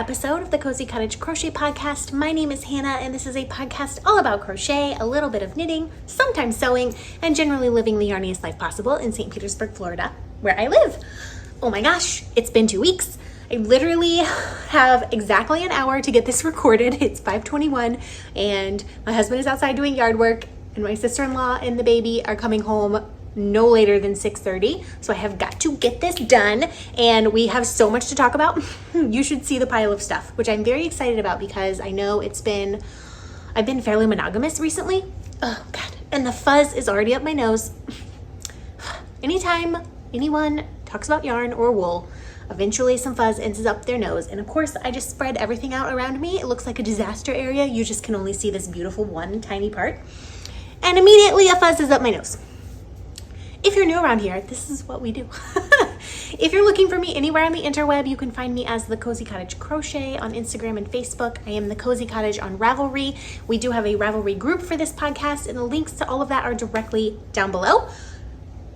episode of the Cozy Cottage Crochet Podcast. My name is Hannah, and this is a podcast all about crochet, a little bit of knitting, sometimes sewing, and generally living the yarniest life possible in St. Petersburg, Florida, where I live. Oh my gosh, it's been 2 weeks. I literally have exactly an hour to get this recorded. It's 5:21, and my husband is outside doing yard work, and my sister-in-law and the baby are coming home no later than 6:30. So I have got to get this done, and we have so much to talk about. You should see the pile of stuff, which I'm very excited about because I know I've been fairly monogamous recently. Oh God, and the fuzz is already up my nose. Anytime anyone talks about yarn or wool, eventually some fuzz ends up their nose. And of course, I just spread everything out around me. It looks like a disaster area. You just can only see this beautiful one tiny part. And immediately a fuzz is up my nose. If you're new around here, this is what we do. If you're looking for me anywhere on the interweb, you can find me as the Cozy Cottage Crochet on Instagram and Facebook. I am the Cozy Cottage on Ravelry. We do have a Ravelry group for this podcast, and the links to all of that are directly down below.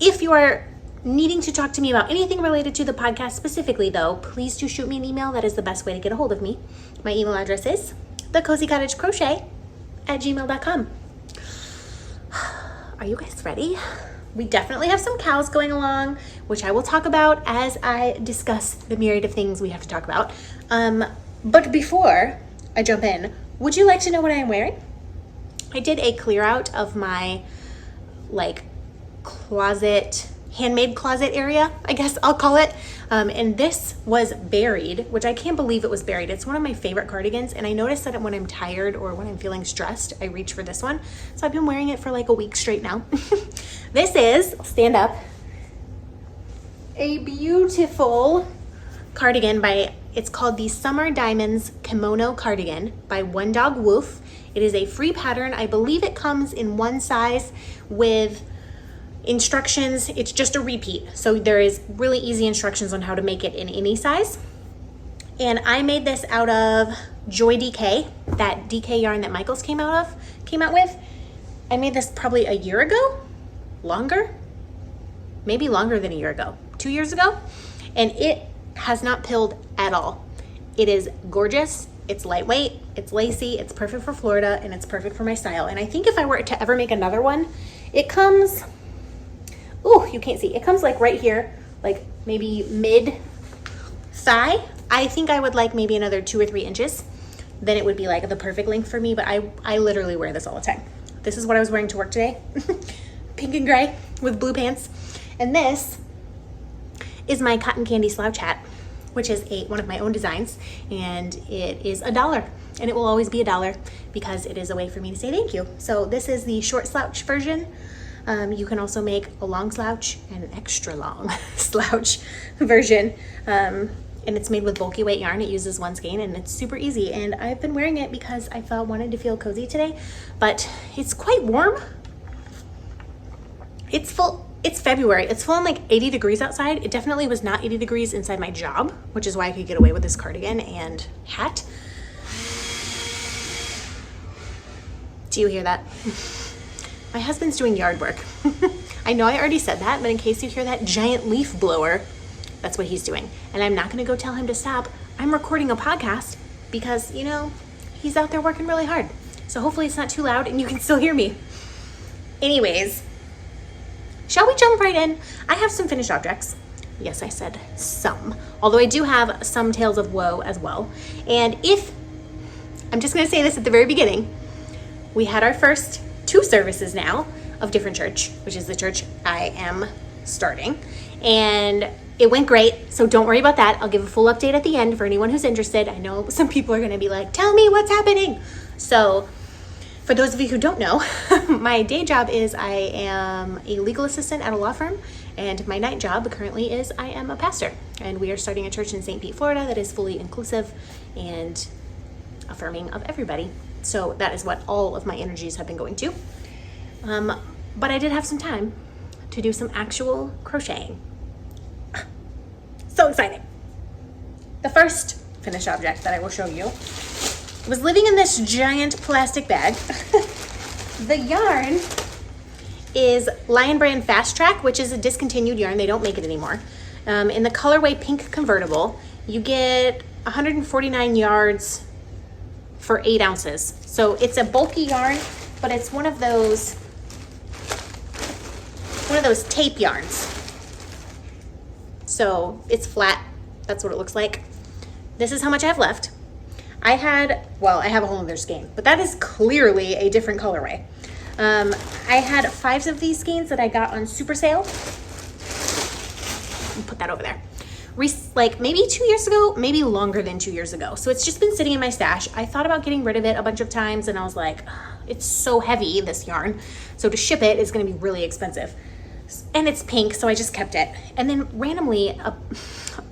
If you are needing to talk to me about anything related to the podcast specifically, though, please do shoot me an email. That is the best way to get a hold of me. My email address is thecozycottagecrochet@gmail.com. Are you guys ready? We definitely have some cows going along, which I will talk about as I discuss the myriad of things we have to talk about. But before I jump in, would you like to know what I am wearing? I did a clear out of my handmade closet area, I guess I'll call it. And this was buried, which I can't believe it was buried. It's one of my favorite cardigans, and I noticed that when I'm tired or when I'm feeling stressed, I reach for this one. So I've been wearing it for like a week straight now. This is, stand up, a beautiful cardigan it's called the Summer Diamonds Kimono Cardigan by One Dog Woof. It is a free pattern. I believe it comes in one size with instructions. It's just a repeat, so there is really easy instructions on how to make it in any size. And I made this out of Joy DK, that DK yarn that Michaels came out with. I made this probably a year ago, maybe longer than a year ago, 2 years ago, and it has not pilled at all. It is gorgeous. It's lightweight, it's lacy, it's perfect for Florida, and it's perfect for my style. And I think if I were to ever make another one, it comes, you can't see. It comes like right here, like maybe mid thigh. I think I would like maybe another 2 or 3 inches. Then it would be like the perfect length for me, but I literally wear this all the time. This is what I was wearing to work today. Pink and gray with blue pants. And this is my cotton candy slouch hat, which is one of my own designs, and it is $1, and it will always be $1 because it is a way for me to say thank you. So this is the short slouch version. You can also make a long slouch and an extra long slouch version. And it's made with bulky weight yarn. It uses one skein, and it's super easy. And I've been wearing it because I wanted to feel cozy today, but it's quite warm. It's February. It's full on like 80 degrees outside. It definitely was not 80 degrees inside my job, which is why I could get away with this cardigan and hat. Do you hear that? My husband's doing yard work. I know I already said that, but in case you hear that giant leaf blower, that's what he's doing. And I'm not going to go tell him to stop. I'm recording a podcast because, he's out there working really hard. So hopefully it's not too loud and you can still hear me. Anyways, shall we jump right in? I have some finished objects. Yes, I said some. Although I do have some Tales of Woe as well. And I'm just going to say this at the very beginning, we had our first 2 services now of different church, which is the church I am starting. And it went great, so don't worry about that. I'll give a full update at the end for anyone who's interested. I know some people are going to be like, tell me what's happening. So for those of you who don't know, my day job is I am a legal assistant at a law firm, and my night job currently is I am a pastor. And we are starting a church in St. Pete, Florida that is fully inclusive and affirming of everybody. So that is what all of my energies have been going to. But I did have some time to do some actual crocheting. So exciting. The first finished object that I will show you was living in this giant plastic bag. The yarn is Lion Brand Fast Track, which is a discontinued yarn. They don't make it anymore. In the colorway Pink Convertible. You get 149 yards for 8 ounces. So it's a bulky yarn, but it's one of those tape yarns. So it's flat. That's what it looks like. This is how much I have left. I have a whole other skein, but that is clearly a different colorway. I had 5 of these skeins that I got on super sale. I'll put that over there. Like maybe 2 years ago, maybe longer than 2 years ago. So it's just been sitting in my stash. I thought about getting rid of it a bunch of times and I was like, it's so heavy, this yarn. So to ship it is gonna be really expensive. And it's pink, so I just kept it. And then randomly,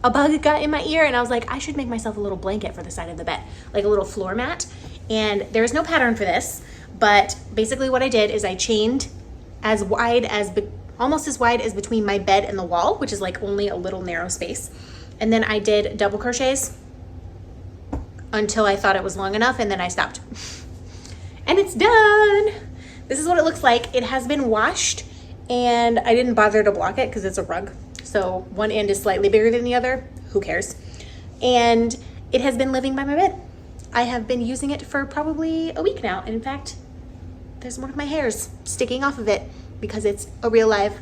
a bug got in my ear and I was like, I should make myself a little blanket for the side of the bed, like a little floor mat. And there is no pattern for this, but basically what I did is I chained almost as wide as between my bed and the wall, which is like only a little narrow space. And then I did double crochets until I thought it was long enough, and then I stopped. And it's done. This is what it looks like. It has been washed, and I didn't bother to block it because it's a rug. So one end is slightly bigger than the other. Who cares? And it has been living by my bed. I have been using it for probably a week now. And in fact, there's one of my hairs sticking off of it because it's a real live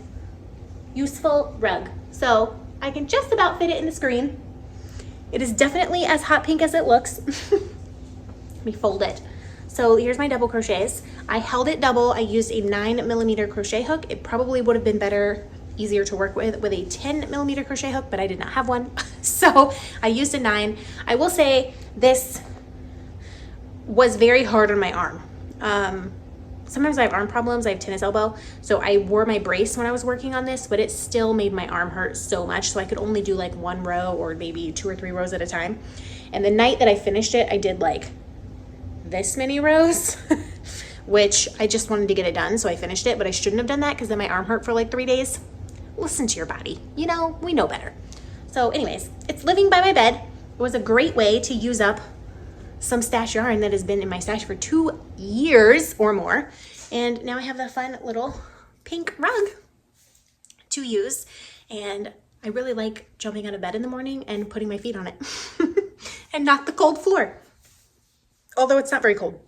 useful rug. So I can just about fit it in the screen. It is definitely as hot pink as it looks. Let me fold it. So here's my double crochets. I held it double. I used a 9mm crochet hook. It probably would have been easier to work with a 10mm crochet hook, but I did not have one. So I used a 9. I will say this was very hard on my arm. Sometimes I have arm problems. I have tennis elbow. So I wore my brace when I was working on this, but it still made my arm hurt so much. So I could only do like 1 row or maybe 2 or 3 rows at a time. And the night that I finished it, I did like this many rows, which I just wanted to get it done. So I finished it, but I shouldn't have done that because then my arm hurt for like 3 days. Listen to your body. You know, we know better. So anyways, it's living by my bed. It was a great way to use up some stash yarn that has been in my stash for 2 years or more. And now I have the fun little pink rug to use. And I really like jumping out of bed in the morning and putting my feet on it and not the cold floor. Although it's not very cold.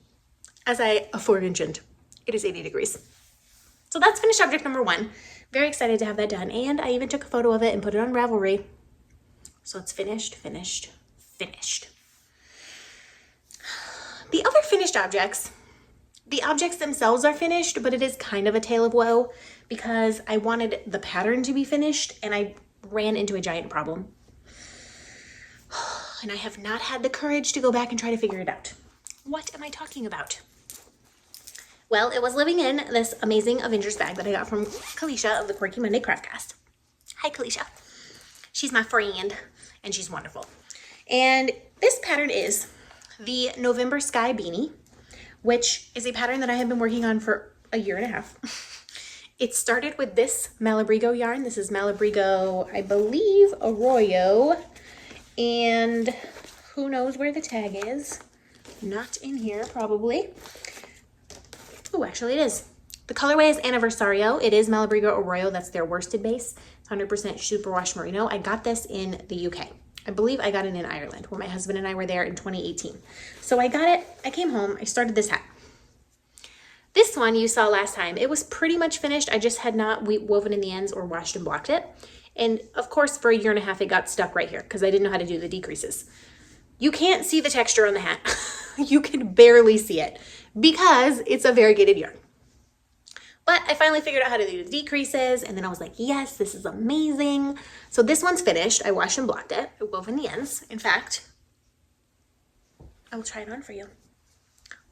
As I aforementioned, it is 80 degrees. So that's finished object number 1. Very excited to have that done. And I even took a photo of it and put it on Ravelry. So it's finished, finished, finished. The other finished objects, the objects themselves are finished, but it is kind of a tale of woe because I wanted the pattern to be finished and I ran into a giant problem. And I have not had the courage to go back and try to figure it out. What am I talking about? Well, it was living in this amazing Avengers bag that I got from Kalisha of the Quirky Monday Craftcast. Hi, Kalisha. She's my friend and she's wonderful. And this pattern is the November Sky Beanie, which is a pattern that I have been working on for a year and a half. It started with this Malabrigo yarn. This is Malabrigo, I believe, Arroyo, and who knows where the tag is. Not in here, probably. Oh, actually it is. The colorway is Anniversario. It is Malabrigo Arroyo. That's their worsted base. It's 100% superwash merino. I got this in the UK. I believe I got it in Ireland when my husband and I were there in 2018. So I got it, I came home, I started this hat. This one you saw last time, it was pretty much finished. I just had not woven in the ends or washed and blocked it. And of course, for a year and a half, it got stuck right here because I didn't know how to do the decreases. You can't see the texture on the hat. You can barely see it because it's a variegated yarn. But I finally figured out how to do the decreases, and then I was like, yes, this is amazing. So this one's finished. I washed and blocked it. I wove in the ends. In fact, I will try it on for you.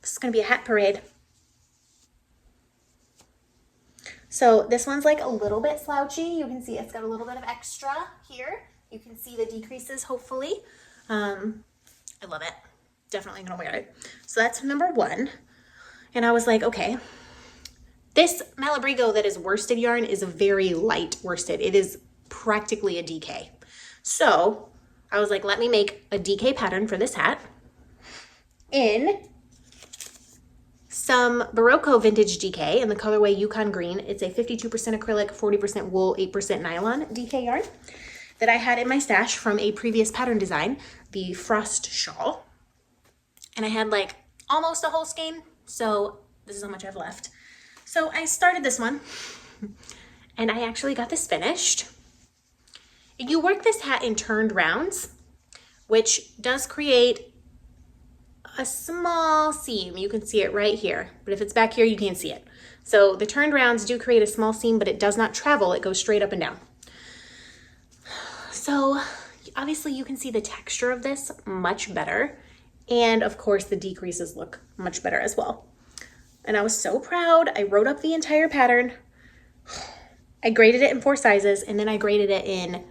This is going to be a hat parade. So this one's like a little bit slouchy. You can see it's got a little bit of extra here. You can see the decreases, hopefully. I love it. Definitely going to wear it. So that's number 1. And I was like, okay. This Malabrigo that is worsted yarn is a very light worsted. It is practically a DK. So I was like, let me make a DK pattern for this hat in some Barocco vintage DK in the colorway Yukon Green. It's a 52% acrylic, 40% wool, 8% nylon DK yarn. that I had in my stash from a previous pattern design, the Frost Shawl. And I had like almost a whole skein, so this is how much I have left. So I started this one, and I actually got this finished. You work this hat in turned rounds, which does create a small seam. You can see it right here, but if it's back here, you can't see it. So the turned rounds do create a small seam, but it does not travel. It goes straight up and down. So obviously you can see the texture of this much better. And of course the decreases look much better as well. And I was so proud. I wrote up the entire pattern. I graded it in 4 sizes, and then I graded it in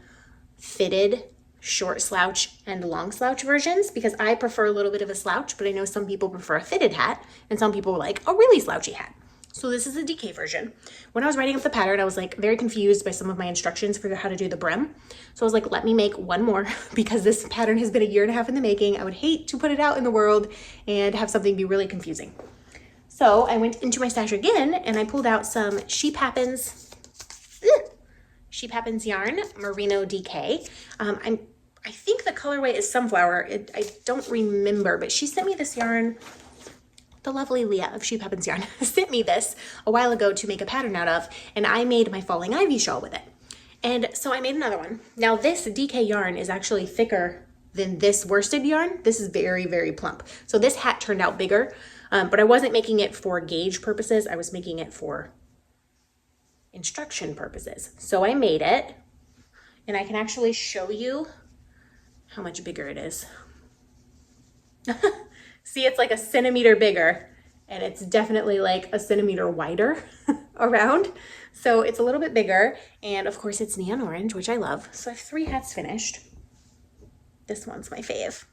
fitted, short slouch, and long slouch versions because I prefer a little bit of a slouch, but I know some people prefer a fitted hat and some people like a really slouchy hat. So this is the DK version. When I was writing up the pattern, I was like very confused by some of my instructions for how to do the brim. So I was like, let me make one more because this pattern has been a year and a half in the making. I would hate to put it out in the world and have something be really confusing. So I went into my stash again and I pulled out some Sheep Happens yarn, Merino DK. I think the colorway is Sunflower. I don't remember, but she sent me this yarn. The lovely Leah of Sheep Happens Yarn sent me this a while ago to make a pattern out of, and I made my falling ivy shawl with it. And so I made another one. Now this DK yarn is actually thicker than this worsted yarn. This is very, very plump. So this hat turned out bigger, but I wasn't making it for gauge purposes. I was making it for instruction purposes. So I made it, and I can actually show you how much bigger it is. See, it's like a centimeter bigger, and it's definitely like a centimeter wider around. So it's a little bit bigger, and of course it's neon orange, which I love. So I have 3 hats finished. This one's my fave.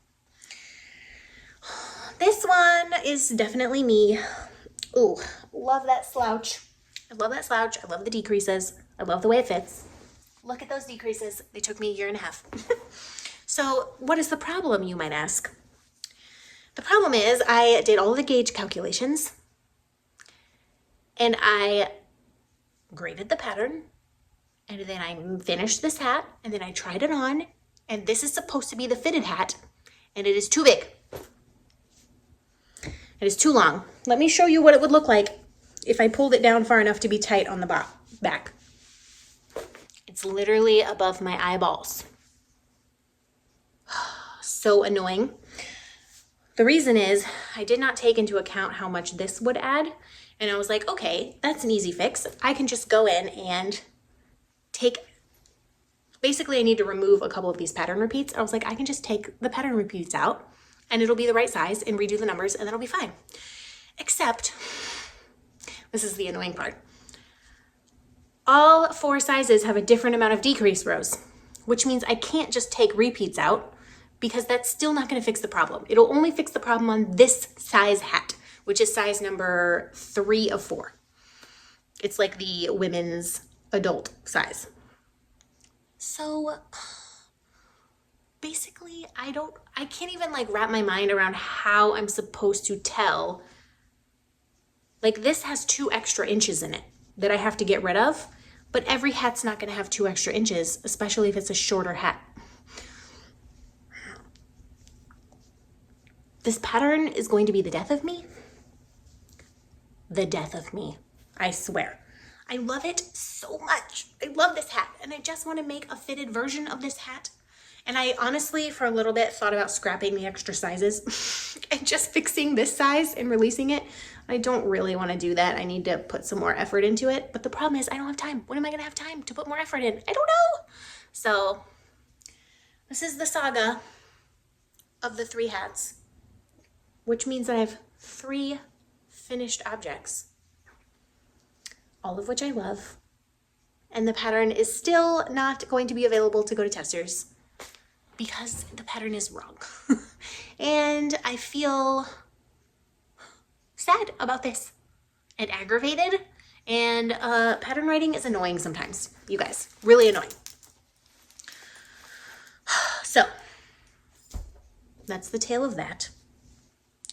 This one is definitely me. Ooh, love that slouch. I love that slouch. I love the decreases. I love the way it fits. Look at those decreases. They took me a year and a half. So what is the problem, you might ask? The problem is I did all the gauge calculations and I graded the pattern, and then I finished this hat, and then I tried it on, and this is supposed to be the fitted hat, and it is too big. It is too long. Let me show you what it would look like if I pulled it down far enough to be tight on the back. It's literally above my eyeballs. So annoying. The reason is I did not take into account how much this would add. And I was like, okay, that's an easy fix. I can just go in and basically I need to remove a couple of these pattern repeats. I was like, I can just take the pattern repeats out and it'll be the right size and redo the numbers and that'll be fine. Except, this is the annoying part. All 4 sizes have a different amount of decrease rows, which means I can't just take repeats out because that's still not going to fix the problem. It'll only fix the problem on this size hat, which is size number 3 of 4. It's like the women's adult size. So basically I can't even like wrap my mind around how I'm supposed to tell. Like this has 2 extra inches in it that I have to get rid of, but every hat's not going to have 2 extra inches, especially if it's a shorter hat. This pattern is going to be the death of me. The death of me, I swear. I love it so much. I love this hat, and I just want to make a fitted version of this hat. And I honestly, for a little bit, thought about scrapping the extra sizes and just fixing this size and releasing it. I don't really want to do that. I need to put some more effort into it. But the problem is I don't have time. When am I going to have time to put more effort in? I don't know. So this is the saga of the 3 hats, which means I have 3 finished objects, all of which I love. And the pattern is still not going to be available to go to testers because the pattern is wrong. And I feel sad about this and aggravated. And pattern writing is annoying sometimes, you guys, really annoying. So that's the tale of that.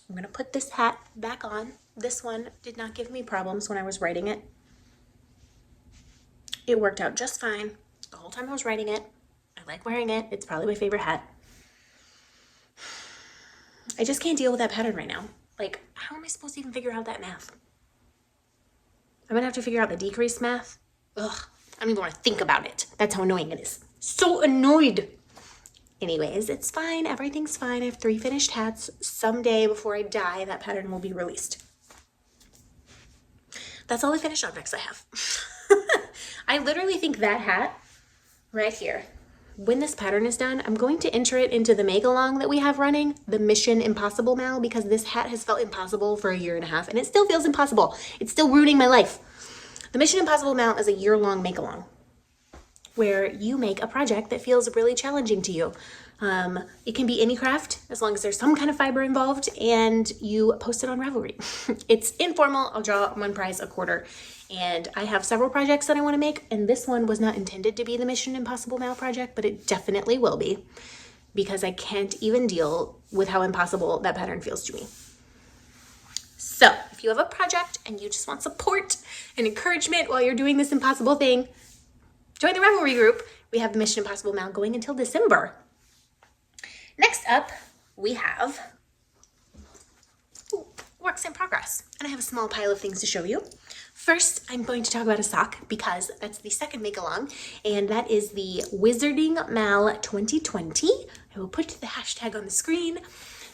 I'm gonna put this hat back on. This one did not give me problems when I was writing it. It worked out just fine the whole time I was writing it. I like wearing it. It's probably my favorite hat. I just can't deal with that pattern right now. Like, how am I supposed to even figure out that math? I'm gonna have to figure out the decrease math. Ugh, I don't even want to think about it. That's how annoying it is. So annoyed. Anyways, it's fine. Everything's fine. I have 3 finished hats. Someday before I die, that pattern will be released. That's all the finished objects I have. I literally think that hat right here, when this pattern is done, I'm going to enter it into the make-along that we have running, the Mission Impossible Mal, because this hat has felt impossible for a year and a half, and it still feels impossible. It's still ruining my life. The Mission Impossible Mal is a year-long make-along where you make a project that feels really challenging to you. It can be any craft, as long as there's some kind of fiber involved, and you post it on Ravelry. It's informal. I'll draw 1 prize a quarter, and I have several projects that I want to make, and this one was not intended to be the Mission Impossible Mal project, but it definitely will be, because I can't even deal with how impossible that pattern feels to me. So if you have a project and you just want support and encouragement while you're doing this impossible thing, join the Ravelry group. We have the Mission Impossible Mal going until December. Next up, we have works in progress. And I have a small pile of things to show you. First, I'm going to talk about a sock because that's the second make-along, and that is the Wizarding Mal 2020. I will put the hashtag on the screen.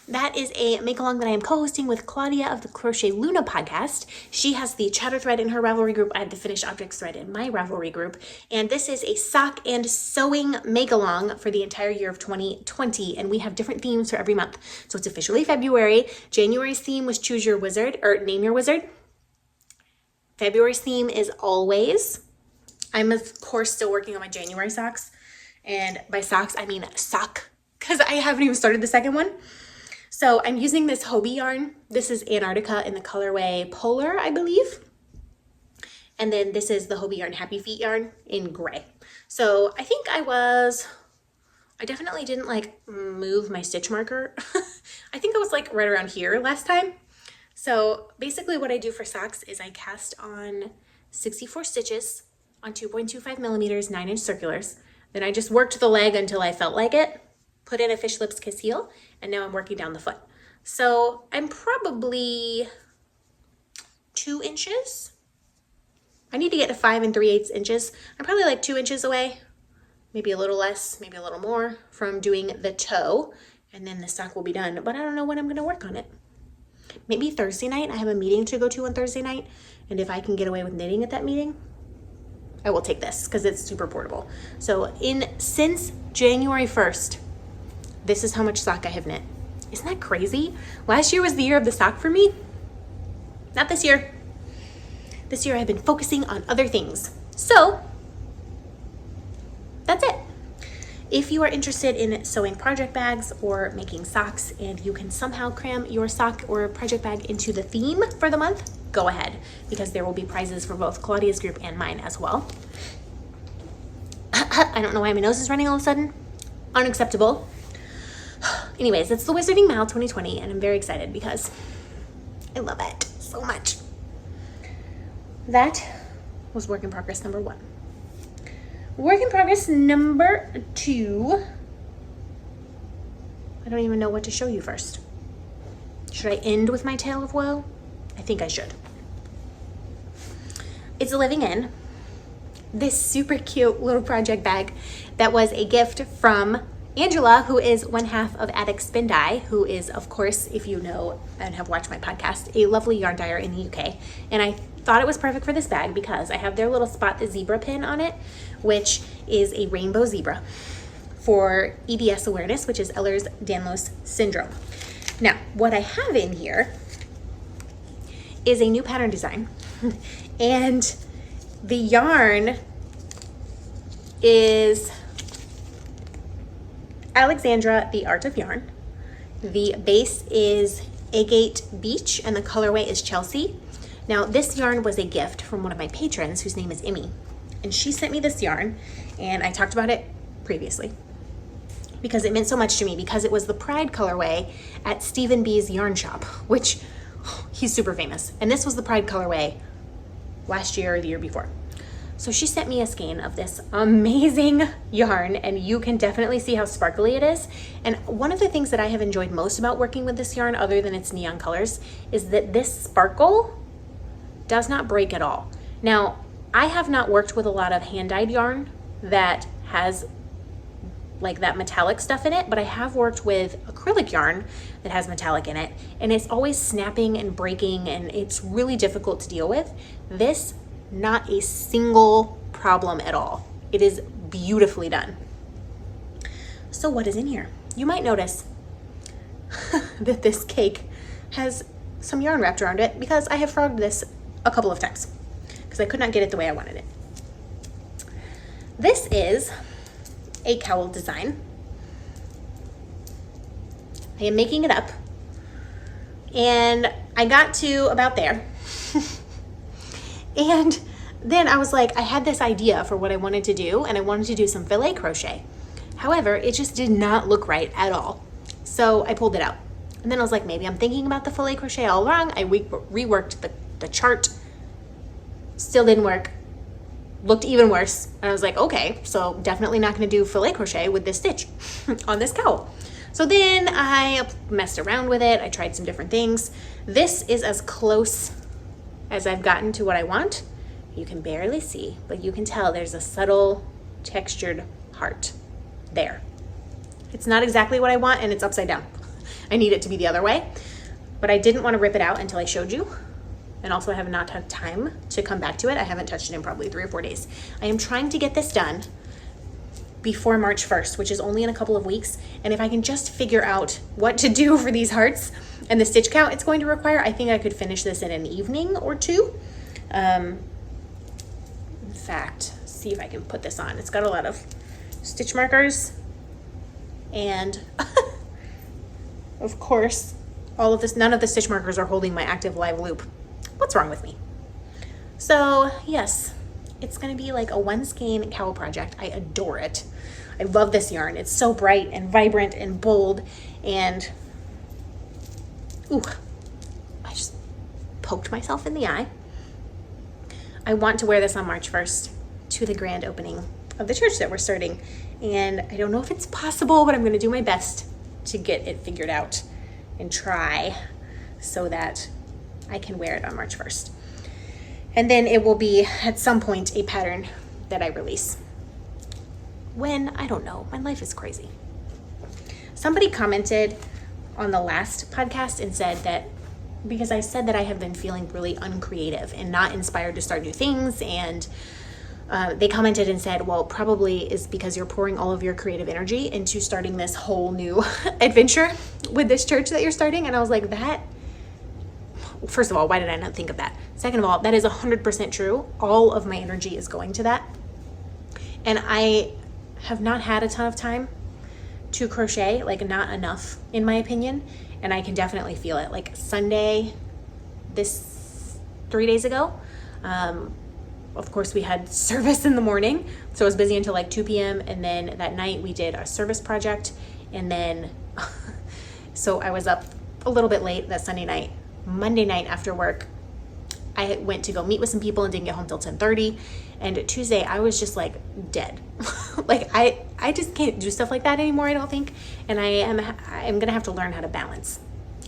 That is a make-along that I am co-hosting with Claudia of the Crochet Luna podcast. She has the chatter thread in her Ravelry group. I have the finished objects thread in my Ravelry group. And this is a sock and sewing make-along for the entire year of 2020. And we have different themes for every month. So it's officially February. January's theme was Choose Your Wizard, or Name Your Wizard. February's theme is Always. I'm, of course, still working on my January socks. And by socks, I mean sock, because I haven't even started the second one. So I'm using this Hobie yarn. This is Antarctica in the colorway Polar, I believe. And then this is the Hobie yarn Happy Feet yarn in gray. So I think I definitely didn't like move my stitch marker. I think I was like right around here last time. So basically what I do for socks is I cast on 64 stitches on 2.25 millimeters, 9-inch circulars. Then I just worked the leg until I felt like it. Put in a fish lips kiss heel, and now I'm working down the foot. So I'm probably 2 inches. I need to get to 5 3/8 inches. I'm probably like 2 inches away, maybe a little less, maybe a little more from doing the toe, and then the sock will be done. But I don't know when I'm gonna work on it. Maybe Thursday night. I have a meeting to go to on Thursday night, and if I can get away with knitting at that meeting, I will take this because it's super portable. So since January 1st, this is how much sock I have knit. Isn't that crazy? Last year was the year of the sock for me. Not this year. This year I've been focusing on other things. So that's it. If you are interested in sewing project bags or making socks and you can somehow cram your sock or project bag into the theme for the month, go ahead, because there will be prizes for both Claudia's group and mine as well. I don't know why my nose is running all of a sudden. Unacceptable. Anyways, it's the Wizarding Mal 2020, and I'm very excited because I love it so much. That was work in progress number 1. Work in progress number 2. I don't even know what to show you first. Should I end with my Tale of Woe? I think I should. It's living in this super cute little project bag that was a gift from Angela, who is one half of Attic Spin Dye, who is, of course, if you know and have watched my podcast, a lovely yarn dyer in the UK. And I thought it was perfect for this bag because I have their little Spot the Zebra pin on it, which is a rainbow zebra for EDS awareness, which is Ehlers-Danlos syndrome. Now, what I have in here is a new pattern design. And the yarn is Alexandra, the Art of Yarn. The base is Agate Beach and the colorway is Chelsea. Now this yarn was a gift from one of my patrons whose name is Emmy. And she sent me this yarn and I talked about it previously because it meant so much to me because it was the Pride colorway at Stephen B's yarn shop, which he's super famous. And this was the Pride colorway last year or the year before. So she sent me a skein of this amazing yarn, and you can definitely see how sparkly it is. And one of the things that I have enjoyed most about working with this yarn, other than its neon colors, is that this sparkle does not break at all. Now, I have not worked with a lot of hand-dyed yarn that has like that metallic stuff in it, but I have worked with acrylic yarn that has metallic in it, and it's always snapping and breaking, and it's really difficult to deal with. This, not a single problem at all. It is beautifully done. So what is in here? You might notice that this cake has some yarn wrapped around it because I have frogged this a couple of times because I could not get it the way I wanted it. This is a cowl design. I am making it up, and I got to about there. And then I was like, I had this idea for what I wanted to do, and I wanted to do some filet crochet. However, it just did not look right at all. So I pulled it out. And then I was like, maybe I'm thinking about the filet crochet all wrong. I reworked the chart. Still didn't work. Looked even worse. And I was like, okay, so definitely not going to do filet crochet with this stitch on this cowl. So then I messed around with it. I tried some different things. This is as close as I've gotten to what I want. You can barely see, but you can tell there's a subtle textured heart there. It's not exactly what I want, and it's upside down. I need it to be the other way, but I didn't want to rip it out until I showed you. And also I have not had time to come back to it. I haven't touched it in probably 3 or 4 days. I am trying to get this done before March 1st, which is only in a couple of weeks. And if I can just figure out what to do for these hearts and the stitch count it's going to require, I think I could finish this in an evening or two. In fact, see if I can put this on. It's got a lot of stitch markers, and of course, all of this, none of the stitch markers are holding my active live loop. What's wrong with me? So yes, it's gonna be like a 1 skein cowl project. I adore it. I love this yarn. It's so bright and vibrant and bold, and ooh, I just poked myself in the eye. I want to wear this on March 1st to the grand opening of the church that we're starting. And I don't know if it's possible, but I'm gonna do my best to get it figured out and try so that I can wear it on March 1st. And then it will be at some point a pattern that I release. When? I don't know. My life is crazy. Somebody commented on the last podcast and said that because I said that I have been feeling really uncreative and not inspired to start new things, and they commented and said, well, probably is because you're pouring all of your creative energy into starting this whole new adventure with this church that you're starting. And I was like, that, first of all, why did I not think of that? Second of all, that is 100% true. All of my energy is going to that. And I have not had a ton of time to crochet, like not enough in my opinion. And I can definitely feel it. Like Sunday, this 3 days ago, of course we had service in the morning, so I was busy until like 2 p.m. and then that night we did a service project, and then so I was up a little bit late that Sunday night. Monday night after work, I went to go meet with some people and didn't get home till 10:30, and Tuesday I was just like dead. Like I just can't do stuff like that anymore, I don't think, and I'm gonna have to learn how to balance.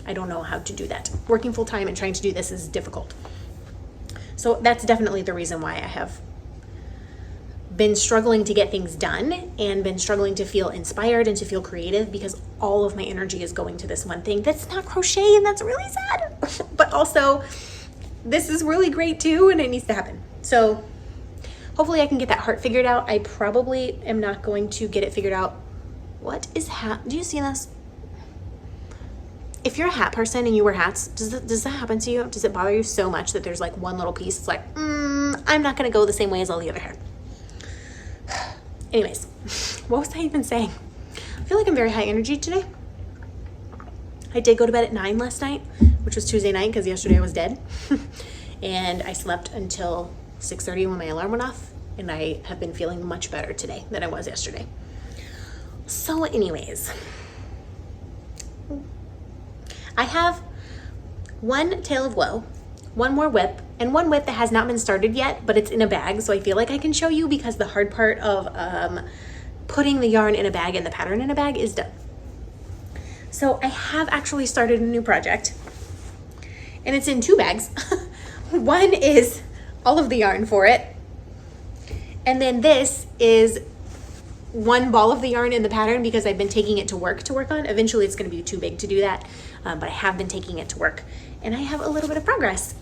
I don't know how to do that. Working full-time and trying to do this is difficult. So that's definitely the reason why I have been struggling to get things done and been struggling to feel inspired and to feel creative, because all of my energy is going to this one thing that's not crochet, and that's really sad. But also, this is really great too, and it needs to happen. So hopefully I can get that heart figured out. I probably am not going to get it figured out. What is do you see this? If you're a hat person and you wear hats, does that happen to you? Does it bother you so much that there's like one little piece? It's like, I'm not gonna go the same way as all the other hair. Anyways, what was I even saying? I feel like I'm very high energy today. I did go to bed at 9 last night, which was Tuesday night because yesterday I was dead. And I slept until 6:30 when my alarm went off, and I have been feeling much better today than I was yesterday. So anyways, I have one Tale of Woe, one more whip, and one width that has not been started yet, but it's in a bag, so I feel like I can show you because the hard part of putting the yarn in a bag and the pattern in a bag is done. So I have actually started a new project, and it's in 2 bags. One is all of the yarn for it, and then this is 1 ball of the yarn in the pattern because I've been taking it to work on. Eventually it's going to be too big to do that, but I have been taking it to work, and I have a little bit of progress.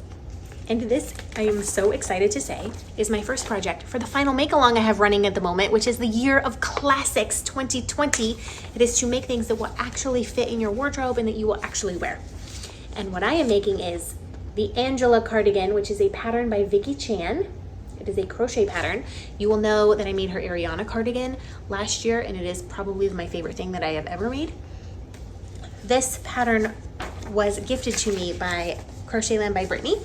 And this, I am so excited to say, is my first project for the final make-along I have running at the moment, which is the Year of Classics 2020. It is to make things that will actually fit in your wardrobe and that you will actually wear. And what I am making is the Angela cardigan, which is a pattern by Vicky Chan. It is a crochet pattern. You will know that I made her Ariana cardigan last year, and it is probably my favorite thing that I have ever made. This pattern was gifted to me by Crochetland by Brittany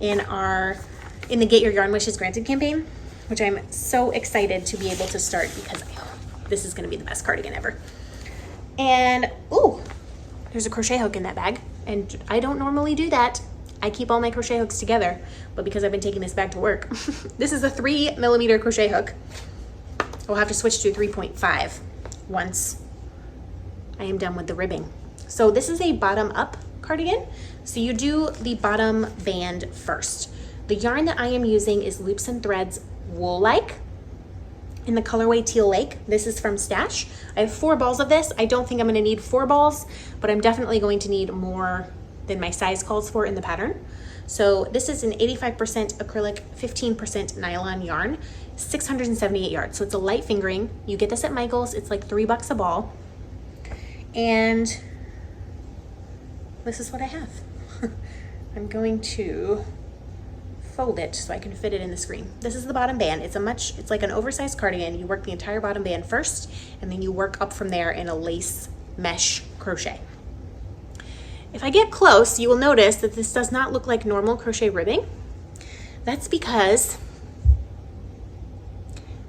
in the Get Your Yarn Wishes Granted campaign, which I'm so excited to be able to start because this is going to be the best cardigan ever. And ooh, there's a crochet hook in that bag, and I don't normally do that. I keep all my crochet hooks together, but because I've been taking this bag to work, this is a 3mm crochet hook. I'll have to switch to 3.5 once I am done with the ribbing. So this is a bottom up cardigan. So you do the bottom band first. The yarn that I am using is Loops and Threads Wool Like in the colorway Teal Lake. This is from Stash. I have 4 balls of this. I don't think I'm going to need 4 balls, but I'm definitely going to need more than my size calls for in the pattern. So this is an 85% acrylic, 15% nylon yarn, 678 yards. So it's a light fingering. You get this at Michael's. It's like $3 a ball. And this is what I have. I'm going to fold it so I can fit it in the screen. This is the bottom band. It's like an oversized cardigan. You work the entire bottom band first, and then you work up from there in a lace mesh crochet. If I get close, you will notice that this does not look like normal crochet ribbing. That's because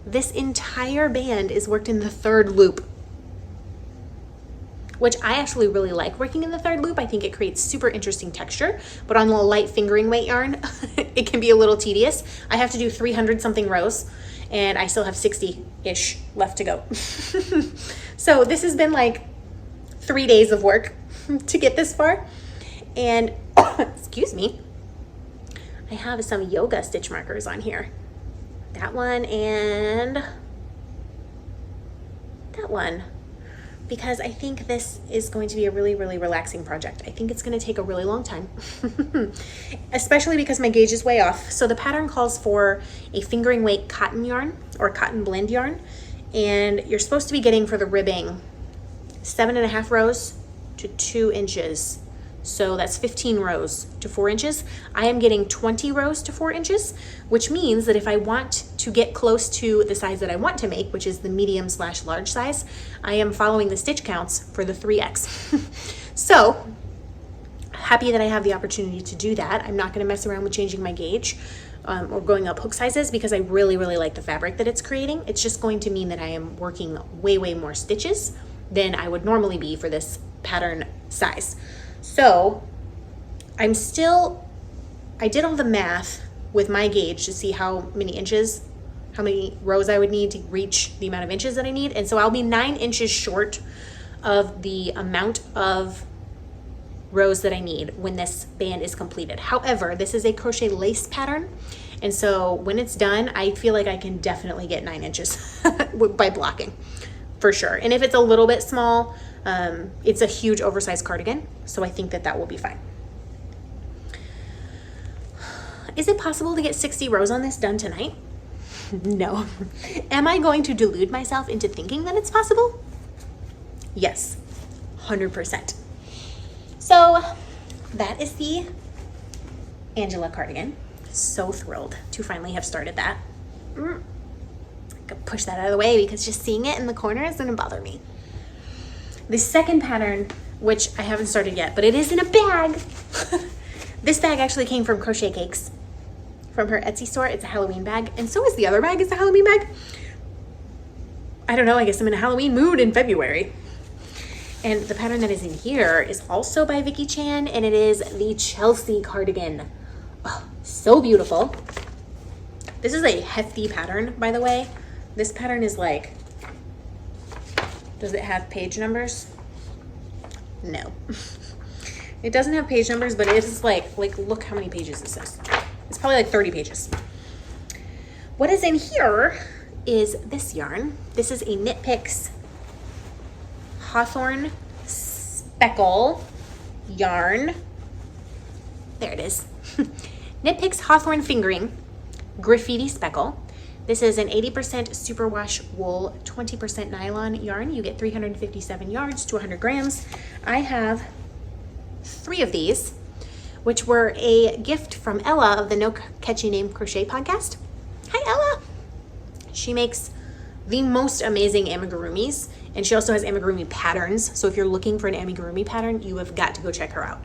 this entire band is worked in the 3rd loop, which I actually really like working in the 3rd loop. I think it creates super interesting texture, but on the light fingering weight yarn, it can be a little tedious. I have to do 300 something rows, and I still have 60-ish left to go. So this has been like 3 days of work to get this far. And excuse me, I have some yoga stitch markers on here. That one and that one, because I think this is going to be a really, really relaxing project. I think it's going to take a really long time, especially because my gauge is way off. So the pattern calls for a fingering weight cotton yarn or cotton blend yarn, and you're supposed to be getting for the ribbing 7.5 rows to 2 inches. So that's 15 rows to 4 inches. I am getting 20 rows to 4 inches, which means that if I want to get close to the size that I want to make, which is the medium/large size, I am following the stitch counts for the 3X. So happy that I have the opportunity to do that. I'm not going to mess around with changing my gauge or going up hook sizes because I really, really like the fabric that it's creating. It's just going to mean that I am working way, way more stitches than I would normally be for this pattern size. So I did all the math with my gauge to see how many rows I would need to reach the amount of inches that I need. And so I'll be 9 inches short of the amount of rows that I need when this band is completed. However, this is a crochet lace pattern. And so when it's done, I feel like I can definitely get 9 inches by blocking for sure. And if it's a little bit small, it's a huge oversized cardigan. So I think that will be fine. Is it possible to get 60 rows on this done tonight? No. Am I going to delude myself into thinking that it's possible? Yes, 100%. So that is the Angela cardigan. So thrilled to finally have started that. I could push that out of the way because just seeing it in the corner is going to bother me. The second pattern, which I haven't started yet, but it is in a bag. This bag actually came from Crochet Cakes from her Etsy store. It's a Halloween bag, and so is the other bag. It's a Halloween bag. I don't know, I guess I'm in a Halloween mood in February. And the pattern that is in here is also by Vicky Chan, and it is the Chelsea cardigan. Oh, So beautiful. This is a hefty pattern, by the way. This pattern is like, does it have page numbers? No. It doesn't have page numbers, but it is like look how many pages this is. It's probably like 30 pages. What is in here is this yarn. This is a Knit Pix Hawthorne speckle yarn. There it is. Knit Pix Hawthorne fingering graffiti speckle. This is an 80% superwash wool, 20% nylon yarn. You get 357 yards to 100 grams. I have 3 of these, which were a gift from Ella of the No Catchy Name Crochet podcast. Hi, Ella. She makes the most amazing amigurumis, and she also has amigurumi patterns. So if you're looking for an amigurumi pattern, you have got to go check her out.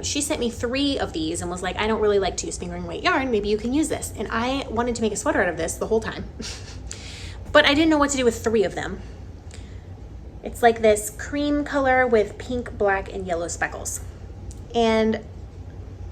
She sent me 3 of these and was like, I don't really like to use fingering weight yarn. Maybe you can use this. And I wanted to make a sweater out of this the whole time, but I didn't know what to do with 3 of them. It's like this cream color with pink, black, and yellow speckles. And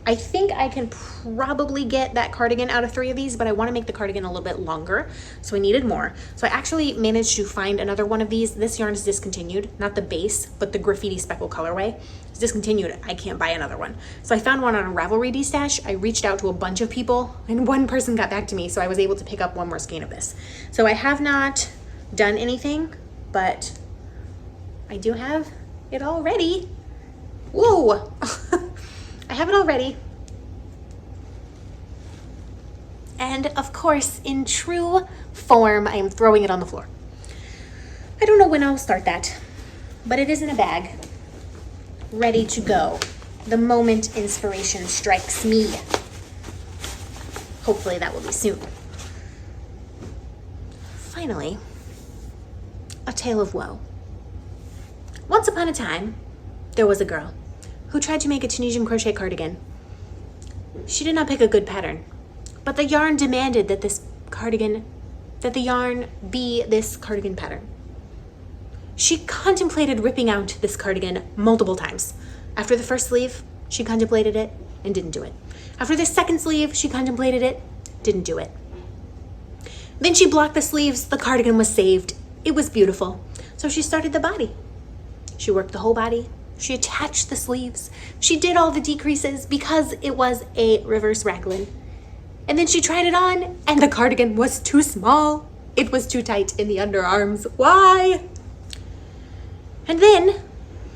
I think I can probably get that cardigan out of 3 of these, but I want to make the cardigan a little bit longer, so I needed more. So I actually managed to find another one of these. This yarn is discontinued, not the base, but the graffiti speckle colorway is discontinued. I can't buy another one. So I found one on a Ravelry D-stash. I reached out to a bunch of people, and one person got back to me, so I was able to pick up one more skein of this. So I have not done anything, but I do have it all ready. Whoa! I have it all ready. And of course, in true form, I am throwing it on the floor. I don't know when I'll start that, but it is in a bag, ready to go the moment inspiration strikes me. Hopefully that will be soon. Finally, a tale of woe. Once upon a time, there was a girl who tried to make a Tunisian crochet cardigan. She did not pick a good pattern, but the yarn demanded that the yarn be this cardigan pattern. She contemplated ripping out this cardigan multiple times. After the first sleeve, she contemplated it and didn't do it. After the second sleeve, she contemplated it, didn't do it. Then she blocked the sleeves, the cardigan was saved. It was beautiful. So she started the body. She worked the whole body. She attached the sleeves. She did all the decreases because it was a reverse raglan. And then she tried it on and the cardigan was too small. It was too tight in the underarms. Why? And then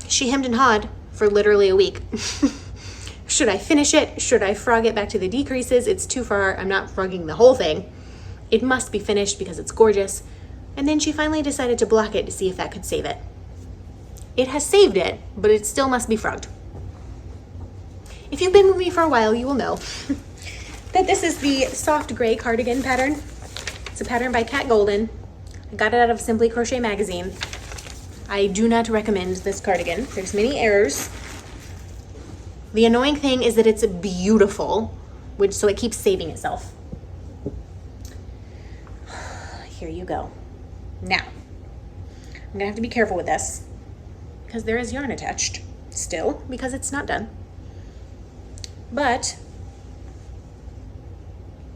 she hemmed and hawed for literally a week. Should I finish it? Should I frog it back to the decreases? It's too far. I'm not frogging the whole thing. It must be finished because it's gorgeous. And then she finally decided to block it to see if that could save it. It has saved it, but it still must be frogged. If you've been with me for a while, you will know that this is the soft gray cardigan pattern. It's a pattern by Kat Golden. I got it out of Simply Crochet magazine. I do not recommend this cardigan. There's many errors. The annoying thing is that it's beautiful, so it keeps saving itself. Here you go. Now, I'm gonna have to be careful with this because there is yarn attached still because it's not done. But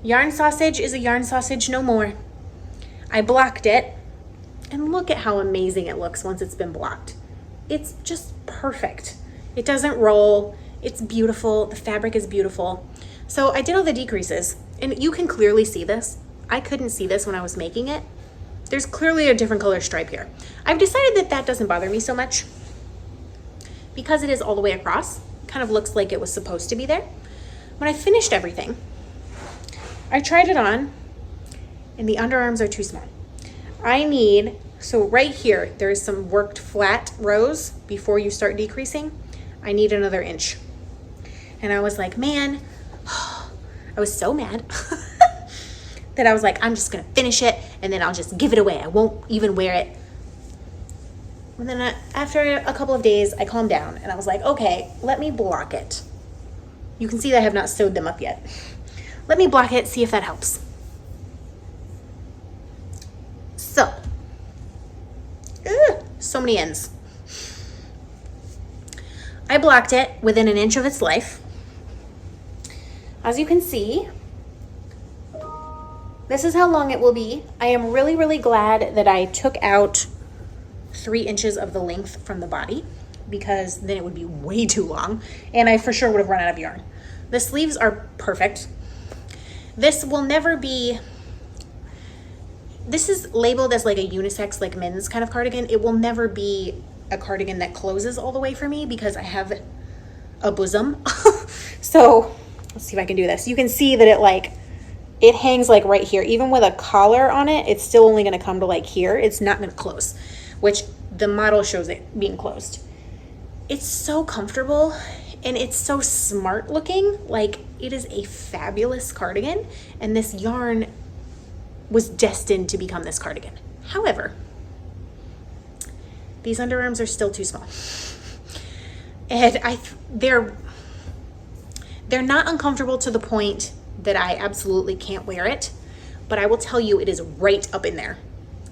yarn sausage is a yarn sausage no more. I blocked it and look at how amazing it looks once it's been blocked. It's just perfect. It doesn't roll. It's beautiful. The fabric is beautiful. So I did all the decreases and you can clearly see this. I couldn't see this when I was making it. There's clearly a different color stripe here. I've decided that that doesn't bother me so much because it is all the way across. Kind of looks like it was supposed to be there. When I finished everything, I tried it on and the underarms are too small. So right here, there's some worked flat rows before you start decreasing. I need another inch. And I was like, man, I was so mad that I was like, I'm just gonna finish it and then I'll just give it away. I won't even wear it. And then after a couple of days, I calmed down and I was like, okay, let me block it. You can see that I have not sewed them up yet. Let me block it, see if that helps. So many ends. I blocked it within an inch of its life. as you can see, this is how long it will be. I am really, really glad that I took out 3 inches of the length from the body, because then it would be way too long and I for sure would have run out of yarn. The sleeves are perfect. This will never be, this is labeled as like a unisex, like men's kind of cardigan. It will never be a cardigan that closes all the way for me because I have a bosom. So let's see if I can do this. You can see that it hangs like right here. Even with a collar on it, it's still only gonna come to like here. It's not gonna close, which the model shows it being closed. It's so comfortable and it's so smart looking. Like, it is a fabulous cardigan, and this yarn was destined to become this cardigan. However, these underarms are still too small. And they're not uncomfortable to the point that I absolutely can't wear it, but I will tell you it is right up in there.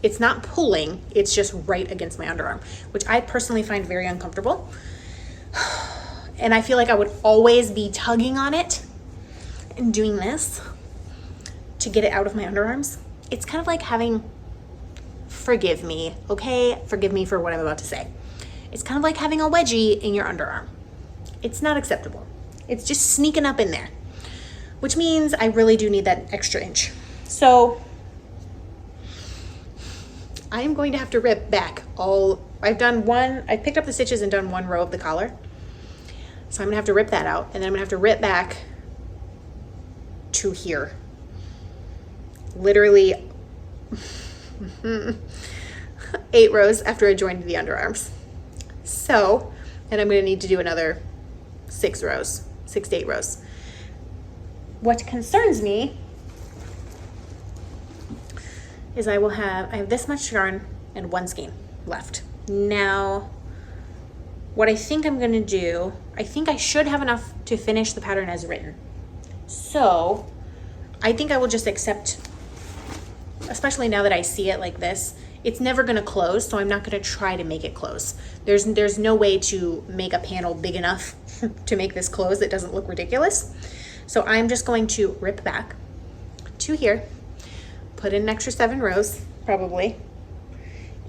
It's not pulling, it's just right against my underarm, which I personally find very uncomfortable. And I feel like I would always be tugging on it and doing this to get it out of my underarms. It's kind of like having, forgive me, okay? Forgive me for what I'm about to say. It's kind of like having a wedgie in your underarm. It's not acceptable. It's just sneaking up in there, which means I really do need that extra inch. So I am going to have to rip back I picked up the stitches and done 1 row of the collar. So I'm gonna have to rip that out, and then I'm gonna have to rip back to here. Literally 8 rows after I joined the underarms. So, and I'm gonna need to do another 6 rows, 6 to 8 rows. What concerns me is I have this much yarn and 1 skein left. Now, what I think I'm gonna do, I think I should have enough to finish the pattern as written. So I think I will just accept, especially now that I see it like this, it's never gonna close, so I'm not gonna try to make it close. There's no way to make a panel big enough to make this close that doesn't look ridiculous. So I'm just going to rip back to here, put in an extra 7 rows, probably,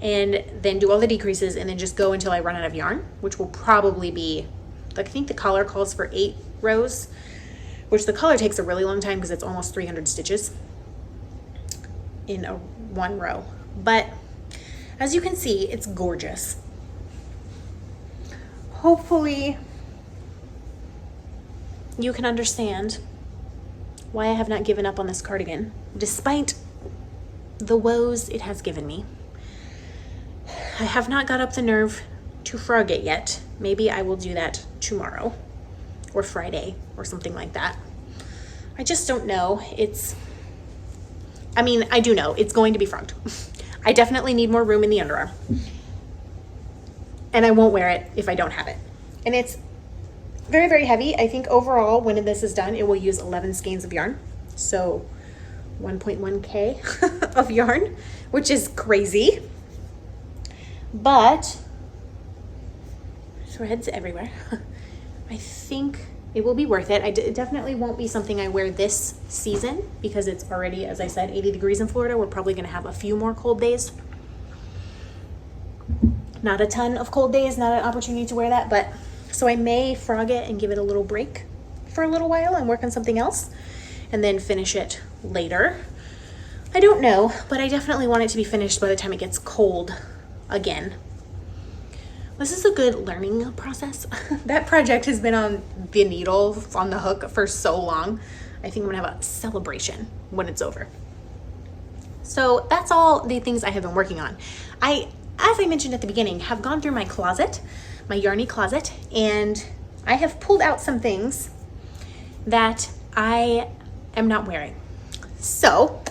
and then do all the decreases, and then just go until I run out of yarn, which will probably be, like, I think the collar calls for 8 rows, which the collar takes a really long time because it's almost 300 stitches in one row. But as you can see, it's gorgeous. Hopefully you can understand why I have not given up on this cardigan, despite the woes it has given me. I have not got up the nerve to frog it yet. Maybe I will do that tomorrow or Friday or something like that. I just don't know. I do know it's going to be frogged. I definitely need more room in the underarm. And I won't wear it if I don't have it. And it's very, very heavy. I think overall, when this is done, it will use 11 skeins of yarn. So 1.1K of yarn, which is crazy. But threads everywhere. I think it will be worth it. It definitely won't be something I wear this season because it's already, as I said, 80 degrees in Florida. We're probably going to have a few more cold days. Not a ton of cold days, not an opportunity to wear that, but so I may frog it and give it a little break for a little while and work on something else and then finish it later. I don't know, but I definitely want it to be finished by the time it gets cold again. This is a good learning process. That project has been on the needle, on the hook for so long. I think I'm gonna have a celebration when it's over. So that's all the things I have been working on. As I mentioned at the beginning, have gone through my closet, my yarny closet, and I have pulled out some things that I am not wearing. So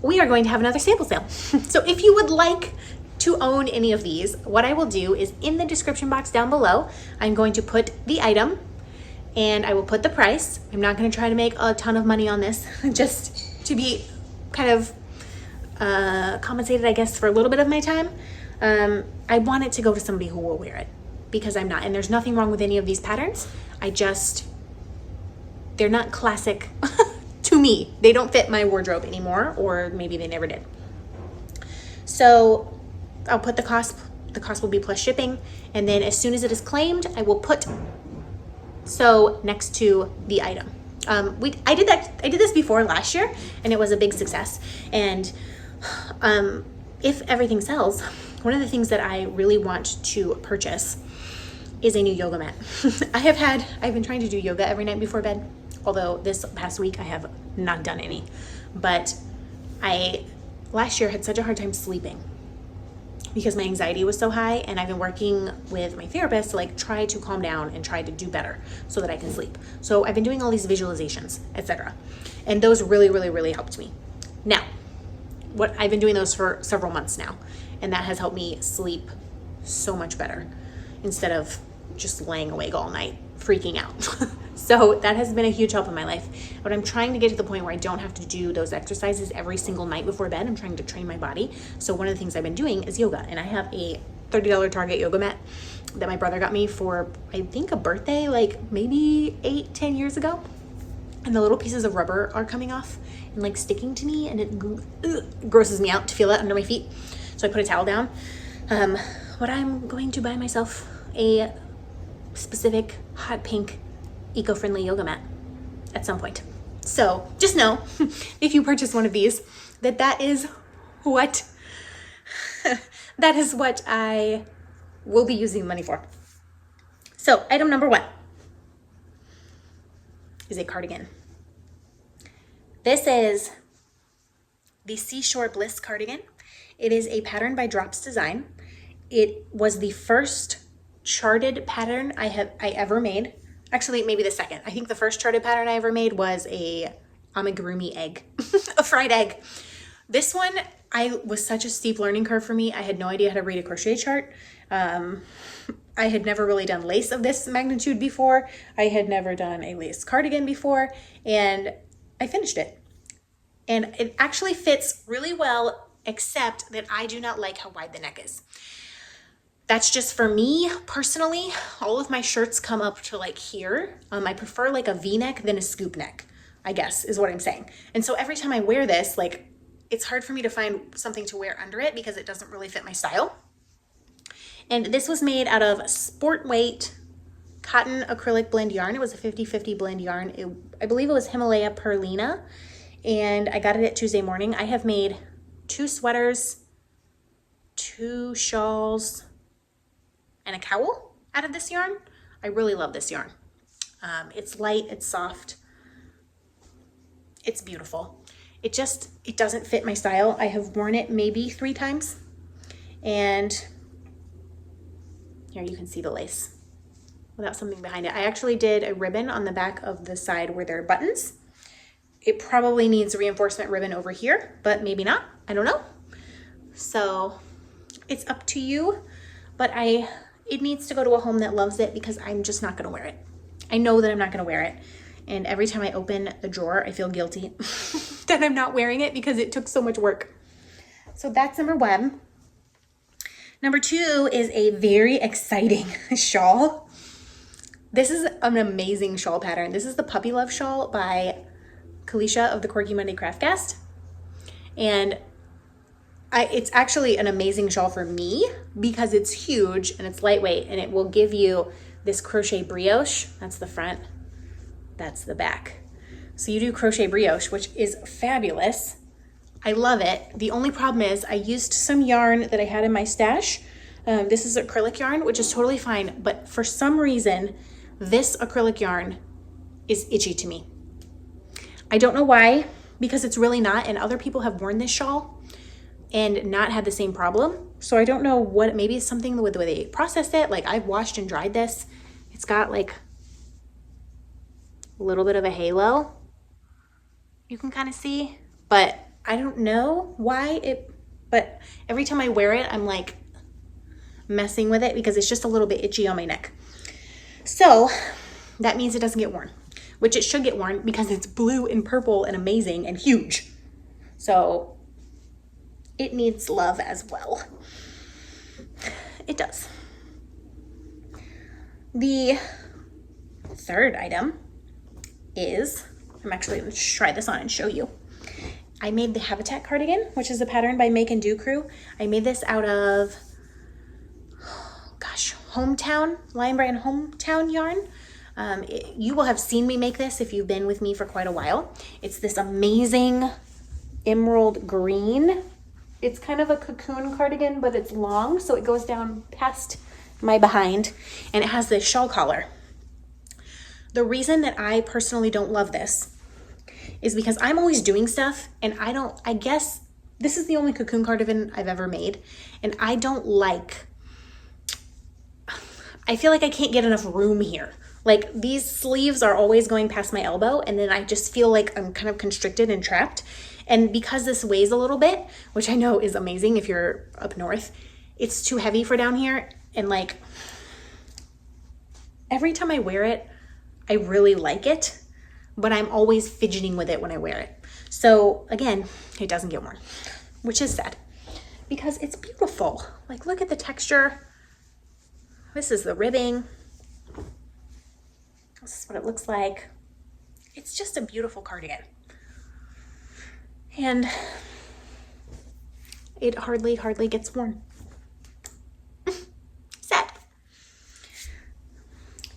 we are going to have another sample sale. So if you would like to own any of these, what I will do is in the description box down below, I'm going to put the item and I will put the price. I'm not going to try to make a ton of money on this, just to be kind of compensated, I guess, for a little bit of my time. I want it to go to somebody who will wear it because I'm not, and there's nothing wrong with any of these patterns. I just they're not classic to me. They don't fit my wardrobe anymore, or maybe they never did. So I'll put the cost will be plus shipping. And then as soon as it is claimed, I will put so next to the item. I did this before last year, and it was a big success. And if everything sells, one of the things that I really want to purchase is a new yoga mat. I've been trying to do yoga every night before bed, although this past week I have not done any. But I last year had such a hard time sleeping because my anxiety was so high, and I've been working with my therapist to like try to calm down and try to do better so that I can sleep. So I've been doing all these visualizations, etc. And those really, really, really helped me. Now, I've been doing those for several months now, and that has helped me sleep so much better instead of just laying awake all night freaking out. So that has been a huge help in my life. But I'm trying to get to the point where I don't have to do those exercises every single night before bed. I'm trying to train my body. So one of the things I've been doing is yoga, and I have a $30 Target yoga mat that my brother got me for, I think, a birthday, like maybe 8-10 years ago. And the little pieces of rubber are coming off and like sticking to me, and it grosses me out to feel it under my feet. So I put a towel down. But I'm going to buy myself a specific hot pink eco-friendly yoga mat at some point. So just know if you purchase one of these that is what I will be using money for. So item number 1 is a cardigan. This is the Seashore Bliss Cardigan. It is a pattern by Drops Design. It was the first charted pattern I ever made. Actually, maybe the second. I think the first charted pattern I ever made was a amigurumi egg, a fried egg. This one, was such a steep learning curve for me. I had no idea how to read a crochet chart. I had never really done lace of this magnitude before. I had never done a lace cardigan before, and I finished it. And it actually fits really well, except that I do not like how wide the neck is. That's just for me personally. All of my shirts come up to like here. I prefer like a V-neck than a scoop neck, I guess is what I'm saying. And so every time I wear this, like, it's hard for me to find something to wear under it because it doesn't really fit my style. And this was made out of sport weight cotton acrylic blend yarn. It was a 50-50 blend yarn. I believe it was Himalaya Perlina, and I got it at Tuesday Morning. I have made 2 sweaters, 2 shawls, and a cowl out of this yarn. I really love this yarn. It's light, it's soft, it's beautiful. It doesn't fit my style. I have worn it maybe 3 times, and here you can see the lace without something behind it. I actually did a ribbon on the back of the side where there are buttons. It probably needs a reinforcement ribbon over here, but maybe not, I don't know. So it's up to you, but it needs to go to a home that loves it because I'm just not gonna wear it. I know that I'm not gonna wear it. And every time I open the drawer, I feel guilty that I'm not wearing it because it took so much work. So that's number 1. Number 2 is a very exciting shawl. This is an amazing shawl pattern. This is the Puppy Love Shawl by Kalisha of the Quirky Monday Craftcast. And it's actually an amazing shawl for me because it's huge and it's lightweight, and it will give you this crochet brioche. That's the front, that's the back. So you do crochet brioche, which is fabulous. I love it. The only problem is I used some yarn that I had in my stash. This is acrylic yarn, which is totally fine, but for some reason, this acrylic yarn is itchy to me. I don't know why, because it's really not, and other people have worn this shawl and not had the same problem. So I don't know what, maybe it's something with the way they processed it. Like, I've washed and dried this. It's got like a little bit of a halo, you can kind of see, but I don't know why but every time I wear it, I'm like messing with it because it's just a little bit itchy on my neck. So that means it doesn't get worn, which it should get worn because it's blue and purple and amazing and huge. So it needs love as well. It does. The third item is, I'm actually going to try this on and show you. I made the Habitat cardigan, which is a pattern by Make and Do Crew. I made this out of, gosh, Lion Brand Hometown yarn. You will have seen me make this if you've been with me for quite a while. It's this amazing emerald green. It's kind of a cocoon cardigan, but it's long, so it goes down past my behind, and it has this shawl collar. The reason that I personally don't love this is because I'm always doing stuff, and I guess this is the only cocoon cardigan I've ever made, and I feel like I can't get enough room here. Like, these sleeves are always going past my elbow, and then I just feel like I'm kind of constricted and trapped. And because this weighs a little bit, which I know is amazing if you're up north, it's too heavy for down here. And like, every time I wear it, I really like it, but I'm always fidgeting with it when I wear it. So again, it doesn't get worn, which is sad because it's beautiful. Like, look at the texture. This is the ribbing. This is what it looks like. It's just a beautiful cardigan. And it hardly gets worn. Sad.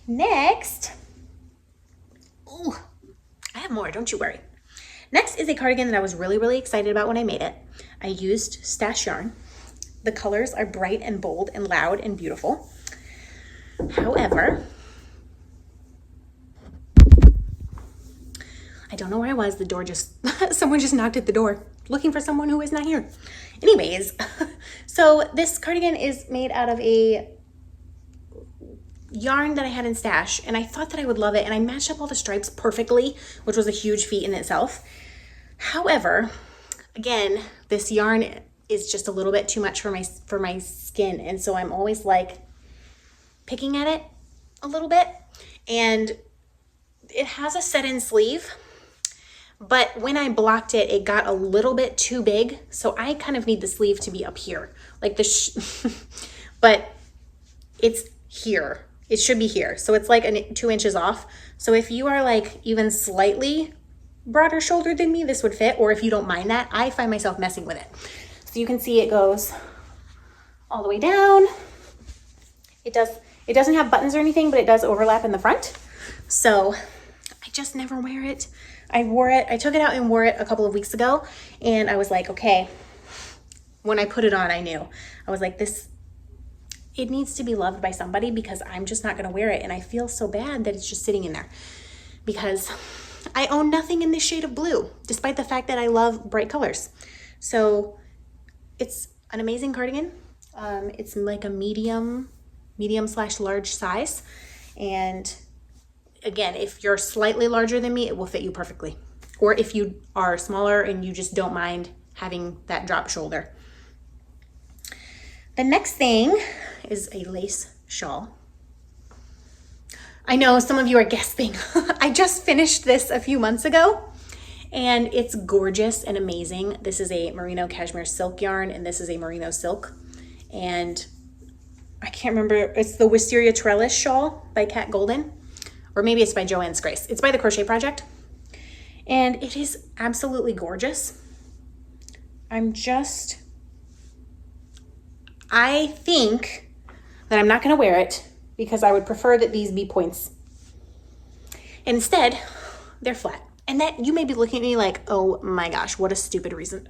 Next, ooh, I have more, don't you worry. Next is a cardigan that I was really excited about when I made it. I used stash yarn. The colors are bright and bold and loud and beautiful. However, I don't know where I was. The door someone just knocked at the door looking for someone who is not here. Anyways, so this cardigan is made out of a yarn that I had in stash, and I thought that I would love it, and I matched up all the stripes perfectly, which was a huge feat in itself. However, again, this yarn is just a little bit too much for my skin, and so I'm always like picking at it a little bit. And it has a set-in sleeve, but when I blocked it, it got a little bit too big. So I kind of need the sleeve to be up here, like but it's here. It should be here. So it's like 2 inches off. So if you are like even slightly broader shouldered than me, this would fit. Or if you don't mind that, I find myself messing with it. So you can see it goes all the way down. It doesn't have buttons or anything, but it does overlap in the front. So I just never wear it. I took it out and wore it a couple of weeks ago, and I was like, okay, when I put it on, I knew. I was like, it needs to be loved by somebody, because I'm just not gonna wear it. And I feel so bad that it's just sitting in there, because I own nothing in this shade of blue, despite the fact that I love bright colors. So it's an amazing cardigan. It's like a medium/large size. And again, if you're slightly larger than me, it will fit you perfectly. Or if you are smaller and you just don't mind having that drop shoulder. The next thing is a lace shawl. I know some of you are gasping. I just finished this a few months ago, and it's gorgeous and amazing. This is a merino cashmere silk yarn, and this is a merino silk. And I can't remember, it's the Wisteria Trellis Shawl by Kat Golden. Or maybe it's by Joanne's Grace. It's by the Crochet Project. And it is absolutely gorgeous. I think that I'm not gonna wear it, because I would prefer that these be points. Instead, they're flat. And that you may be looking at me like, oh my gosh, what a stupid reason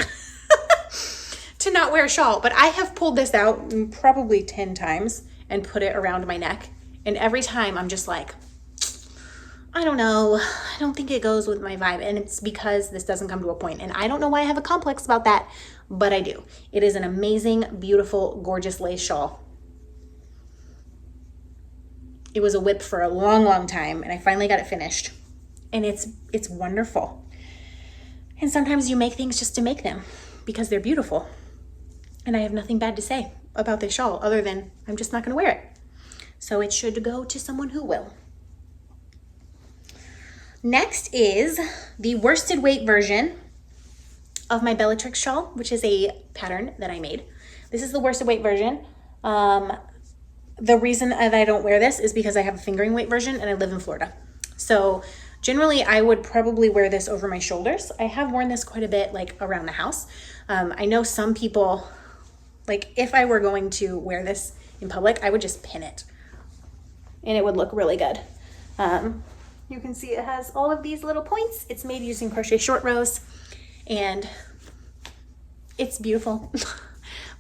to not wear a shawl. But I have pulled this out probably 10 times and put it around my neck. And every time I'm just like, I don't know, I don't think it goes with my vibe. And it's because this doesn't come to a point. And I don't know why I have a complex about that, but I do. It is an amazing, beautiful, gorgeous lace shawl. It was a whip for a long time, and I finally got it finished. And it's wonderful. And sometimes you make things just to make them, because they're beautiful. And I have nothing bad to say about this shawl, other than I'm just not gonna wear it. So it should go to someone who will. Next is the worsted weight version of my Bellatrix shawl, which is a pattern that I made. This is the worsted weight version. The reason that I don't wear this is because I have a fingering weight version and I live in Florida. So Generally, I would probably wear this over my shoulders. I have worn this quite a bit, like around the house. I know some people, like if I were going to wear this in public, I would just pin it and it would look really good. You can see it has all of these little points. It's made using crochet short rows and it's beautiful,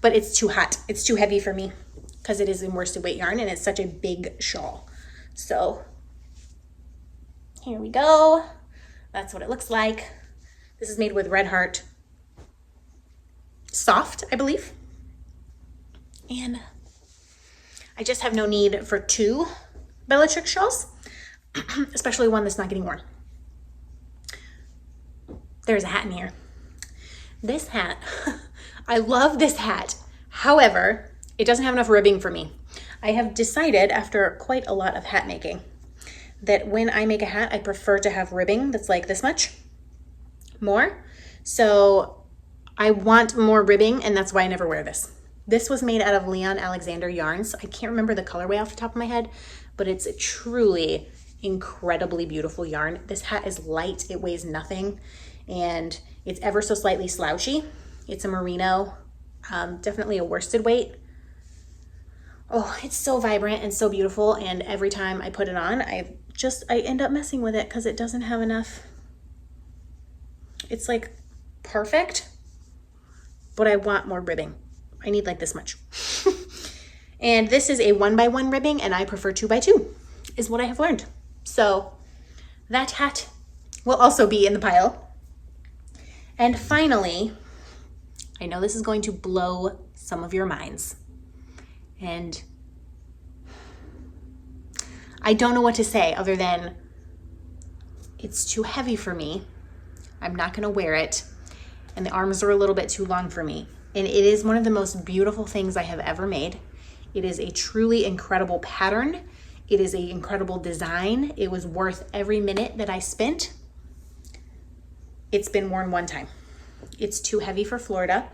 but it's too hot. It's too heavy for me because it is in worsted weight yarn and it's such a big shawl. So here we go. That's what it looks like. This is made with Red Heart Soft, I believe. And I just have no need for 2 Bellatrix shawls, especially one that's not getting worn. There's a hat in here. This hat, I love this hat. However, it doesn't have enough ribbing for me. I have decided after quite a lot of hat making that when I make a hat, I prefer to have ribbing that's like this much more. So I want more ribbing and that's why I never wear this. This was made out of Leon Alexander yarns. I can't remember the colorway off the top of my head, but it's a truly incredibly beautiful yarn. This hat is light, it weighs nothing, and it's ever so slightly slouchy. It's a merino, definitely a worsted weight. Oh, it's so vibrant and so beautiful, and every time I put it on, I end up messing with it because it doesn't have enough. It's like perfect, but I want more ribbing. I need like this much. And this is a 1x1 ribbing and I prefer 2x2 is what I have learned. So that hat will also be in the pile. And finally, I know this is going to blow some of your minds. And I don't know what to say other than it's too heavy for me. I'm not gonna wear it. And the arms are a little bit too long for me. And it is one of the most beautiful things I have ever made. It is a truly incredible pattern. It is an incredible design. It was worth every minute that I spent. It's been worn one time. It's too heavy for Florida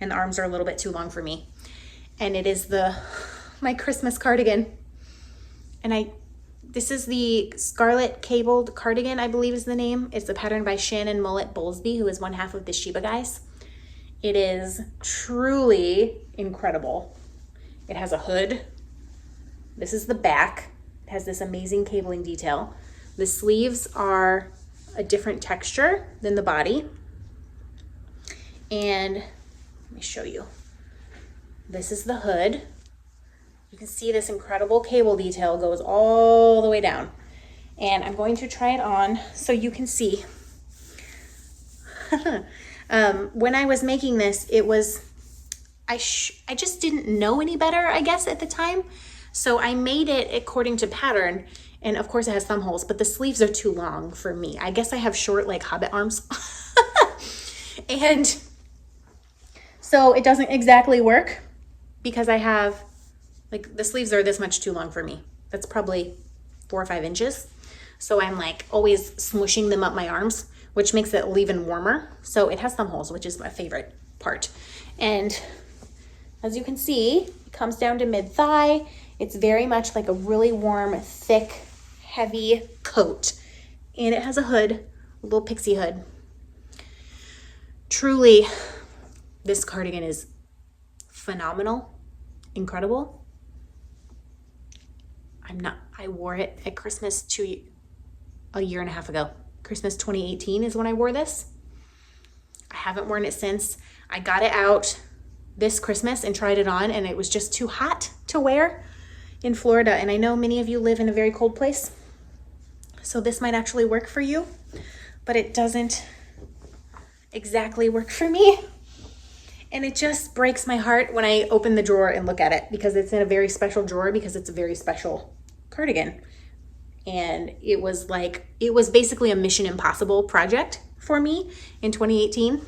and the arms are a little bit too long for me. And it is my Christmas cardigan. And this is the Scarlet cabled cardigan, I believe is the name. It's a pattern by Shannon Mullet Bowlesby, who is one half of the Sheba guys. It is truly incredible. It has a hood. This is the back. It has this amazing cabling detail. The sleeves are a different texture than the body. And let me show you. This is the hood. You can see this incredible cable detail goes all the way down. And I'm going to try it on so you can see. When I was making this, I just didn't know any better, I guess, at the time. So I made it according to pattern. And of course it has thumb holes, but the sleeves are too long for me. I guess I have short, like hobbit arms. And so it doesn't exactly work because I have, like, the sleeves are this much too long for me. That's probably 4 or 5 inches. So I'm like always smushing them up my arms, which makes it even warmer. So it has thumb holes, which is my favorite part. And as you can see, it comes down to mid-thigh. It's very much like a really warm, thick, heavy coat. And it has a hood, a little pixie hood. Truly, this cardigan is phenomenal, incredible. I wore it at Christmas a year and a half ago. Christmas 2018 is when I wore this. I haven't worn it since. I got it out this Christmas and tried it on, and it was just too hot to wear in Florida. And I know many of you live in a very cold place, so this might actually work for you, but it doesn't exactly work for me. And it just breaks my heart when I open the drawer and look at it, because it's in a very special drawer because it's a very special cardigan. And it was basically a Mission Impossible project for me in 2018.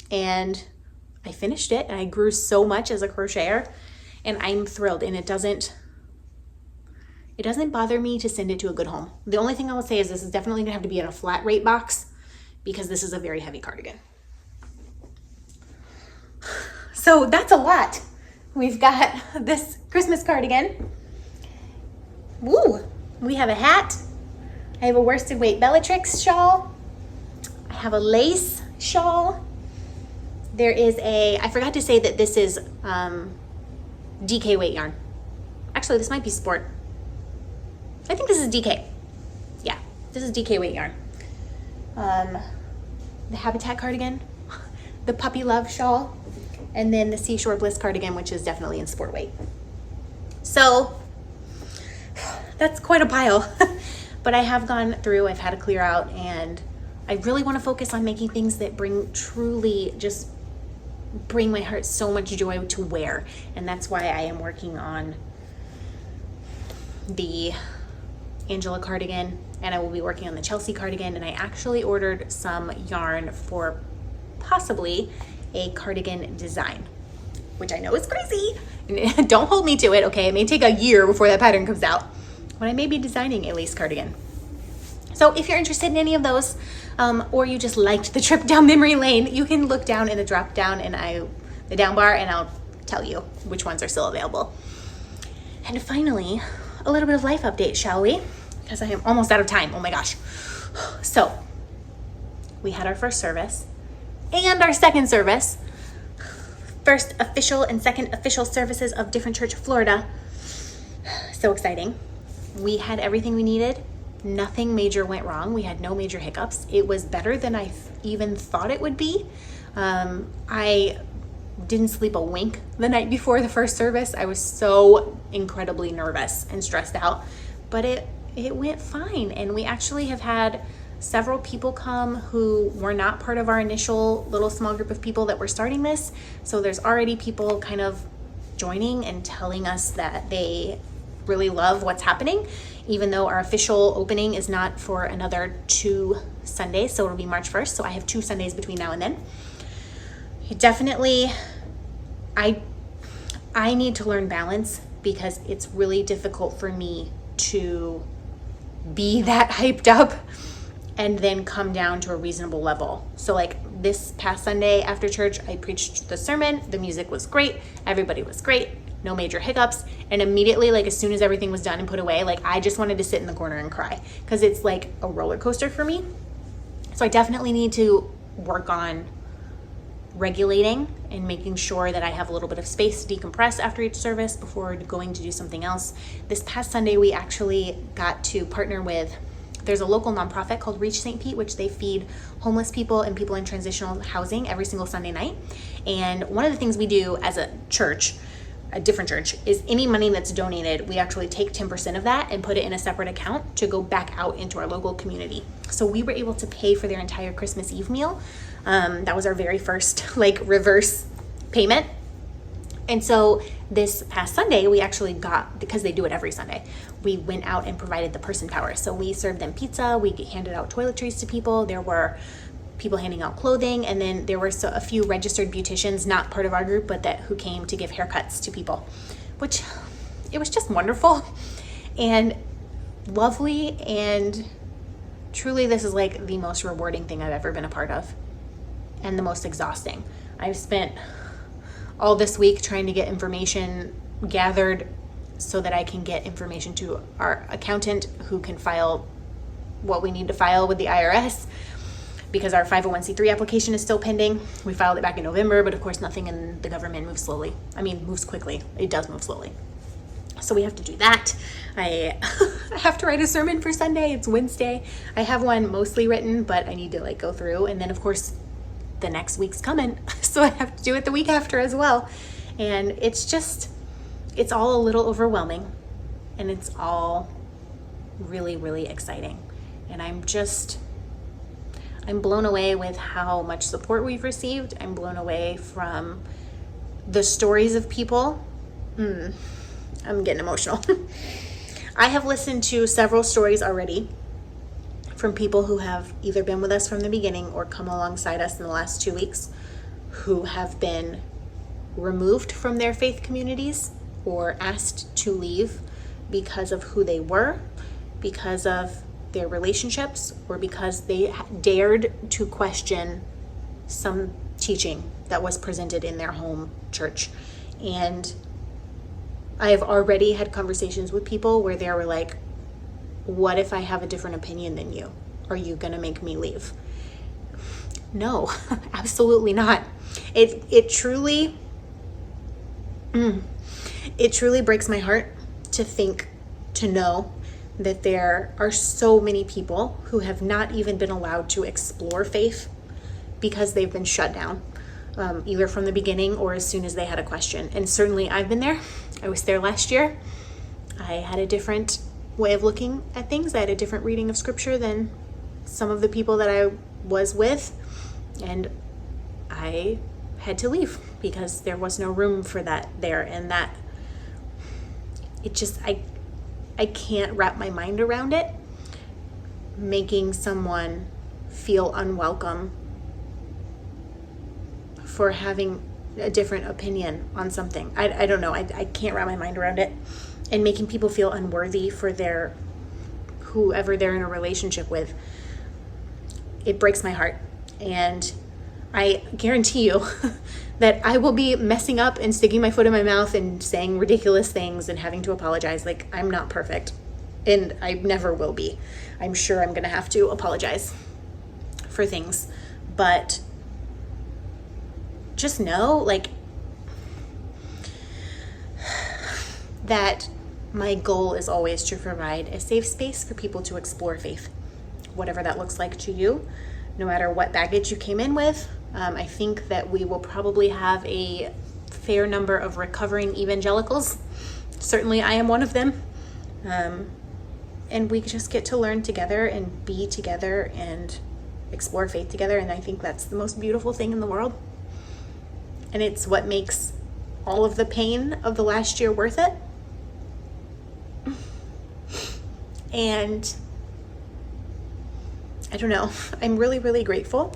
And I finished it and I grew so much as a crocheter and I'm thrilled. And it doesn't bother me to send it to a good home. The only thing I will say is this is definitely gonna have to be in a flat rate box because this is a very heavy cardigan. So that's a lot. We've got this Christmas cardigan. Woo! We have a hat. I I have a worsted weight Bellatrix shawl. I have a lace shawl. There is I forgot to say that this is DK weight yarn. Actually, this might be sport. I think this is DK. Yeah, this is DK weight yarn. The Habitat cardigan, the Puppy Love shawl, and then the Seashore Bliss cardigan, which is definitely in sport weight. So that's quite a pile, but I have gone through, I've had to clear out, and I really want to focus on making things that bring my heart so much joy to wear. And that's why I am working on the Angela cardigan, and I will be working on the Chelsea cardigan, and I actually ordered some yarn for possibly a cardigan design, which I know is crazy. Don't hold me to it, okay? It may take a year before that pattern comes out, but I may be designing a lace cardigan. So if you're interested in any of those, or you just liked the trip down memory lane, you can look down in the drop down the down bar, and I'll tell you which ones are still available. And finally, a little bit of life update, shall we? Because I am almost out of time. Oh my gosh. So we had our first service and our second service. First official and second official services of Different Church, Florida. So exciting. We had everything we needed. Nothing major went wrong. We had no major hiccups. It was better than I even thought it would be. I didn't sleep a wink the night before the first service. I was so incredibly nervous and stressed out, but it went fine. And we actually have had several people come who were not part of our initial little small group of people that were starting this. So there's already people kind of joining and telling us that they really love what's happening, even though our official opening is not for another 2 Sundays. So it'll be March 1st. So I have 2 Sundays between now and then. Definitely, I need to learn balance, because it's really difficult for me to be that hyped up and then come down to a reasonable level. So like this past Sunday after church, I preached the sermon. The music was great. Everybody was great. No major hiccups. And immediately, like as soon as everything was done and put away, like I just wanted to sit in the corner and cry, because it's like a roller coaster for me. So I definitely need to work on regulating and making sure that I have a little bit of space to decompress after each service before going to do something else. This past Sunday, we actually got to partner with, there's a local nonprofit called Reach St. Pete, which they feed homeless people and people in transitional housing every single Sunday night. And one of the things we do as a church, a different church, is any money that's donated, we actually take 10% of that and put it in a separate account to go back out into our local community. So we were able to pay for their entire Christmas Eve meal. That was our very first like reverse payment. And so this past Sunday, we actually got, because they do it every Sunday, we went out and provided the person power. So we served them pizza, we handed out toiletries to people, there were people handing out clothing, and then there were a few registered beauticians, not part of our group, but who came to give haircuts to people, which it was just wonderful and lovely. And truly, this is like the most rewarding thing I've ever been a part of, and the most exhausting. I've spent all this week trying to get information gathered so that I can get information to our accountant, who can file what we need to file with the IRS, because our 501c3 application is still pending. We filed it back in November, but of course nothing in the government moves slowly. I mean, moves quickly. It does move slowly. So we have to do that. I have to write a sermon for Sunday. It's Wednesday. I have one mostly written, but I need to like go through. And then of course the next week's coming. So I have to do it the week after as well. And it's all a little overwhelming, and it's all really, really exciting. And I'm blown away with how much support we've received. I'm blown away from the stories of people. I'm getting emotional. I have listened to several stories already from people who have either been with us from the beginning or come alongside us in the last 2 weeks, who have been removed from their faith communities or asked to leave because of who they were, because of their relationships, or because they dared to question some teaching that was presented in their home church. And I have already had conversations with people where they were like, what if I have a different opinion than you? Are you gonna make me leave? No, absolutely not. It truly breaks my heart to know that there are so many people who have not even been allowed to explore faith because they've been shut down, either from the beginning or as soon as they had a question. And certainly I've been there. I was there last year. I had a different way of looking at things. I had a different reading of scripture than some of the people that I was with. And I had to leave because there was no room for that there. And that, it just, I can't wrap my mind around it, making someone feel unwelcome for having a different opinion on something. I don't know. I can't wrap my mind around it. And making people feel unworthy for whoever they're in a relationship with. It breaks my heart. And I guarantee you that I will be messing up and sticking my foot in my mouth and saying ridiculous things and having to apologize. Like, I'm not perfect, and I never will be. I'm sure I'm gonna have to apologize for things, but just know, like, that my goal is always to provide a safe space for people to explore faith, whatever that looks like to you, no matter what baggage you came in with. I think that we will probably have a fair number of recovering evangelicals. Certainly I am one of them. And we just get to learn together and be together and explore faith together. And I think that's the most beautiful thing in the world. And it's what makes all of the pain of the last year worth it. And I don't know, I'm really, really grateful.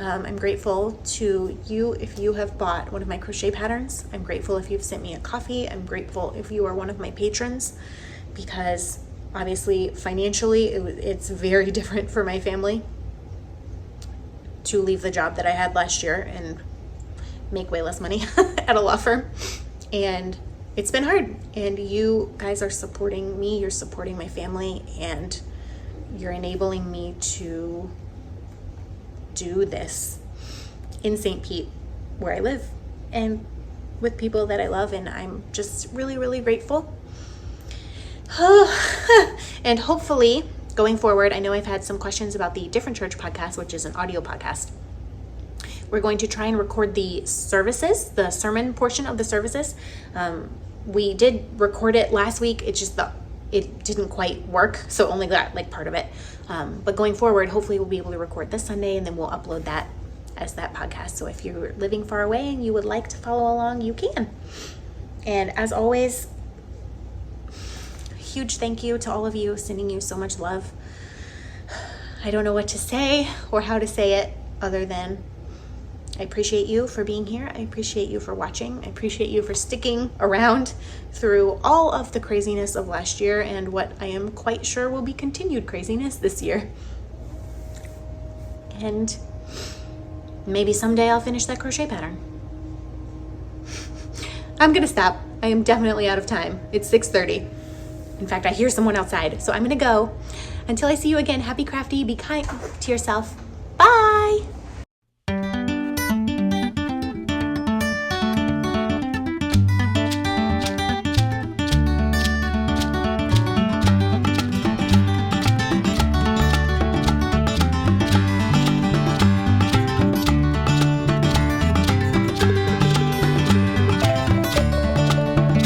I'm grateful to you if you have bought one of my crochet patterns. I'm grateful if you've sent me a coffee. I'm grateful if you are one of my patrons, because obviously financially it's very different for my family to leave the job that I had last year and make way less money at a law firm. And it's been hard. And you guys are supporting me, you're supporting my family, and you're enabling me to do this in St. Pete, where I live, and with people that I love. And I'm just really, really grateful. And hopefully going forward, I know I've had some questions about the Different Church podcast, which is an audio podcast. We're going to try and record the services, the sermon portion of the services. We did record it last week. It didn't quite work, so only got like part of it. But going forward, hopefully we'll be able to record this Sunday, and then we'll upload that as that podcast. So if you're living far away and you would like to follow along, you can. And as always, huge thank you to all of you, sending you so much love. I don't know what to say or how to say it other than I appreciate you for being here. I appreciate you for watching. I appreciate you for sticking around through all of the craziness of last year and what I am quite sure will be continued craziness this year. And maybe someday I'll finish that crochet pattern. I'm gonna stop. I am definitely out of time. It's 6:30. In fact, I hear someone outside, so I'm gonna go. Until I see you again, happy crafty, be kind to yourself.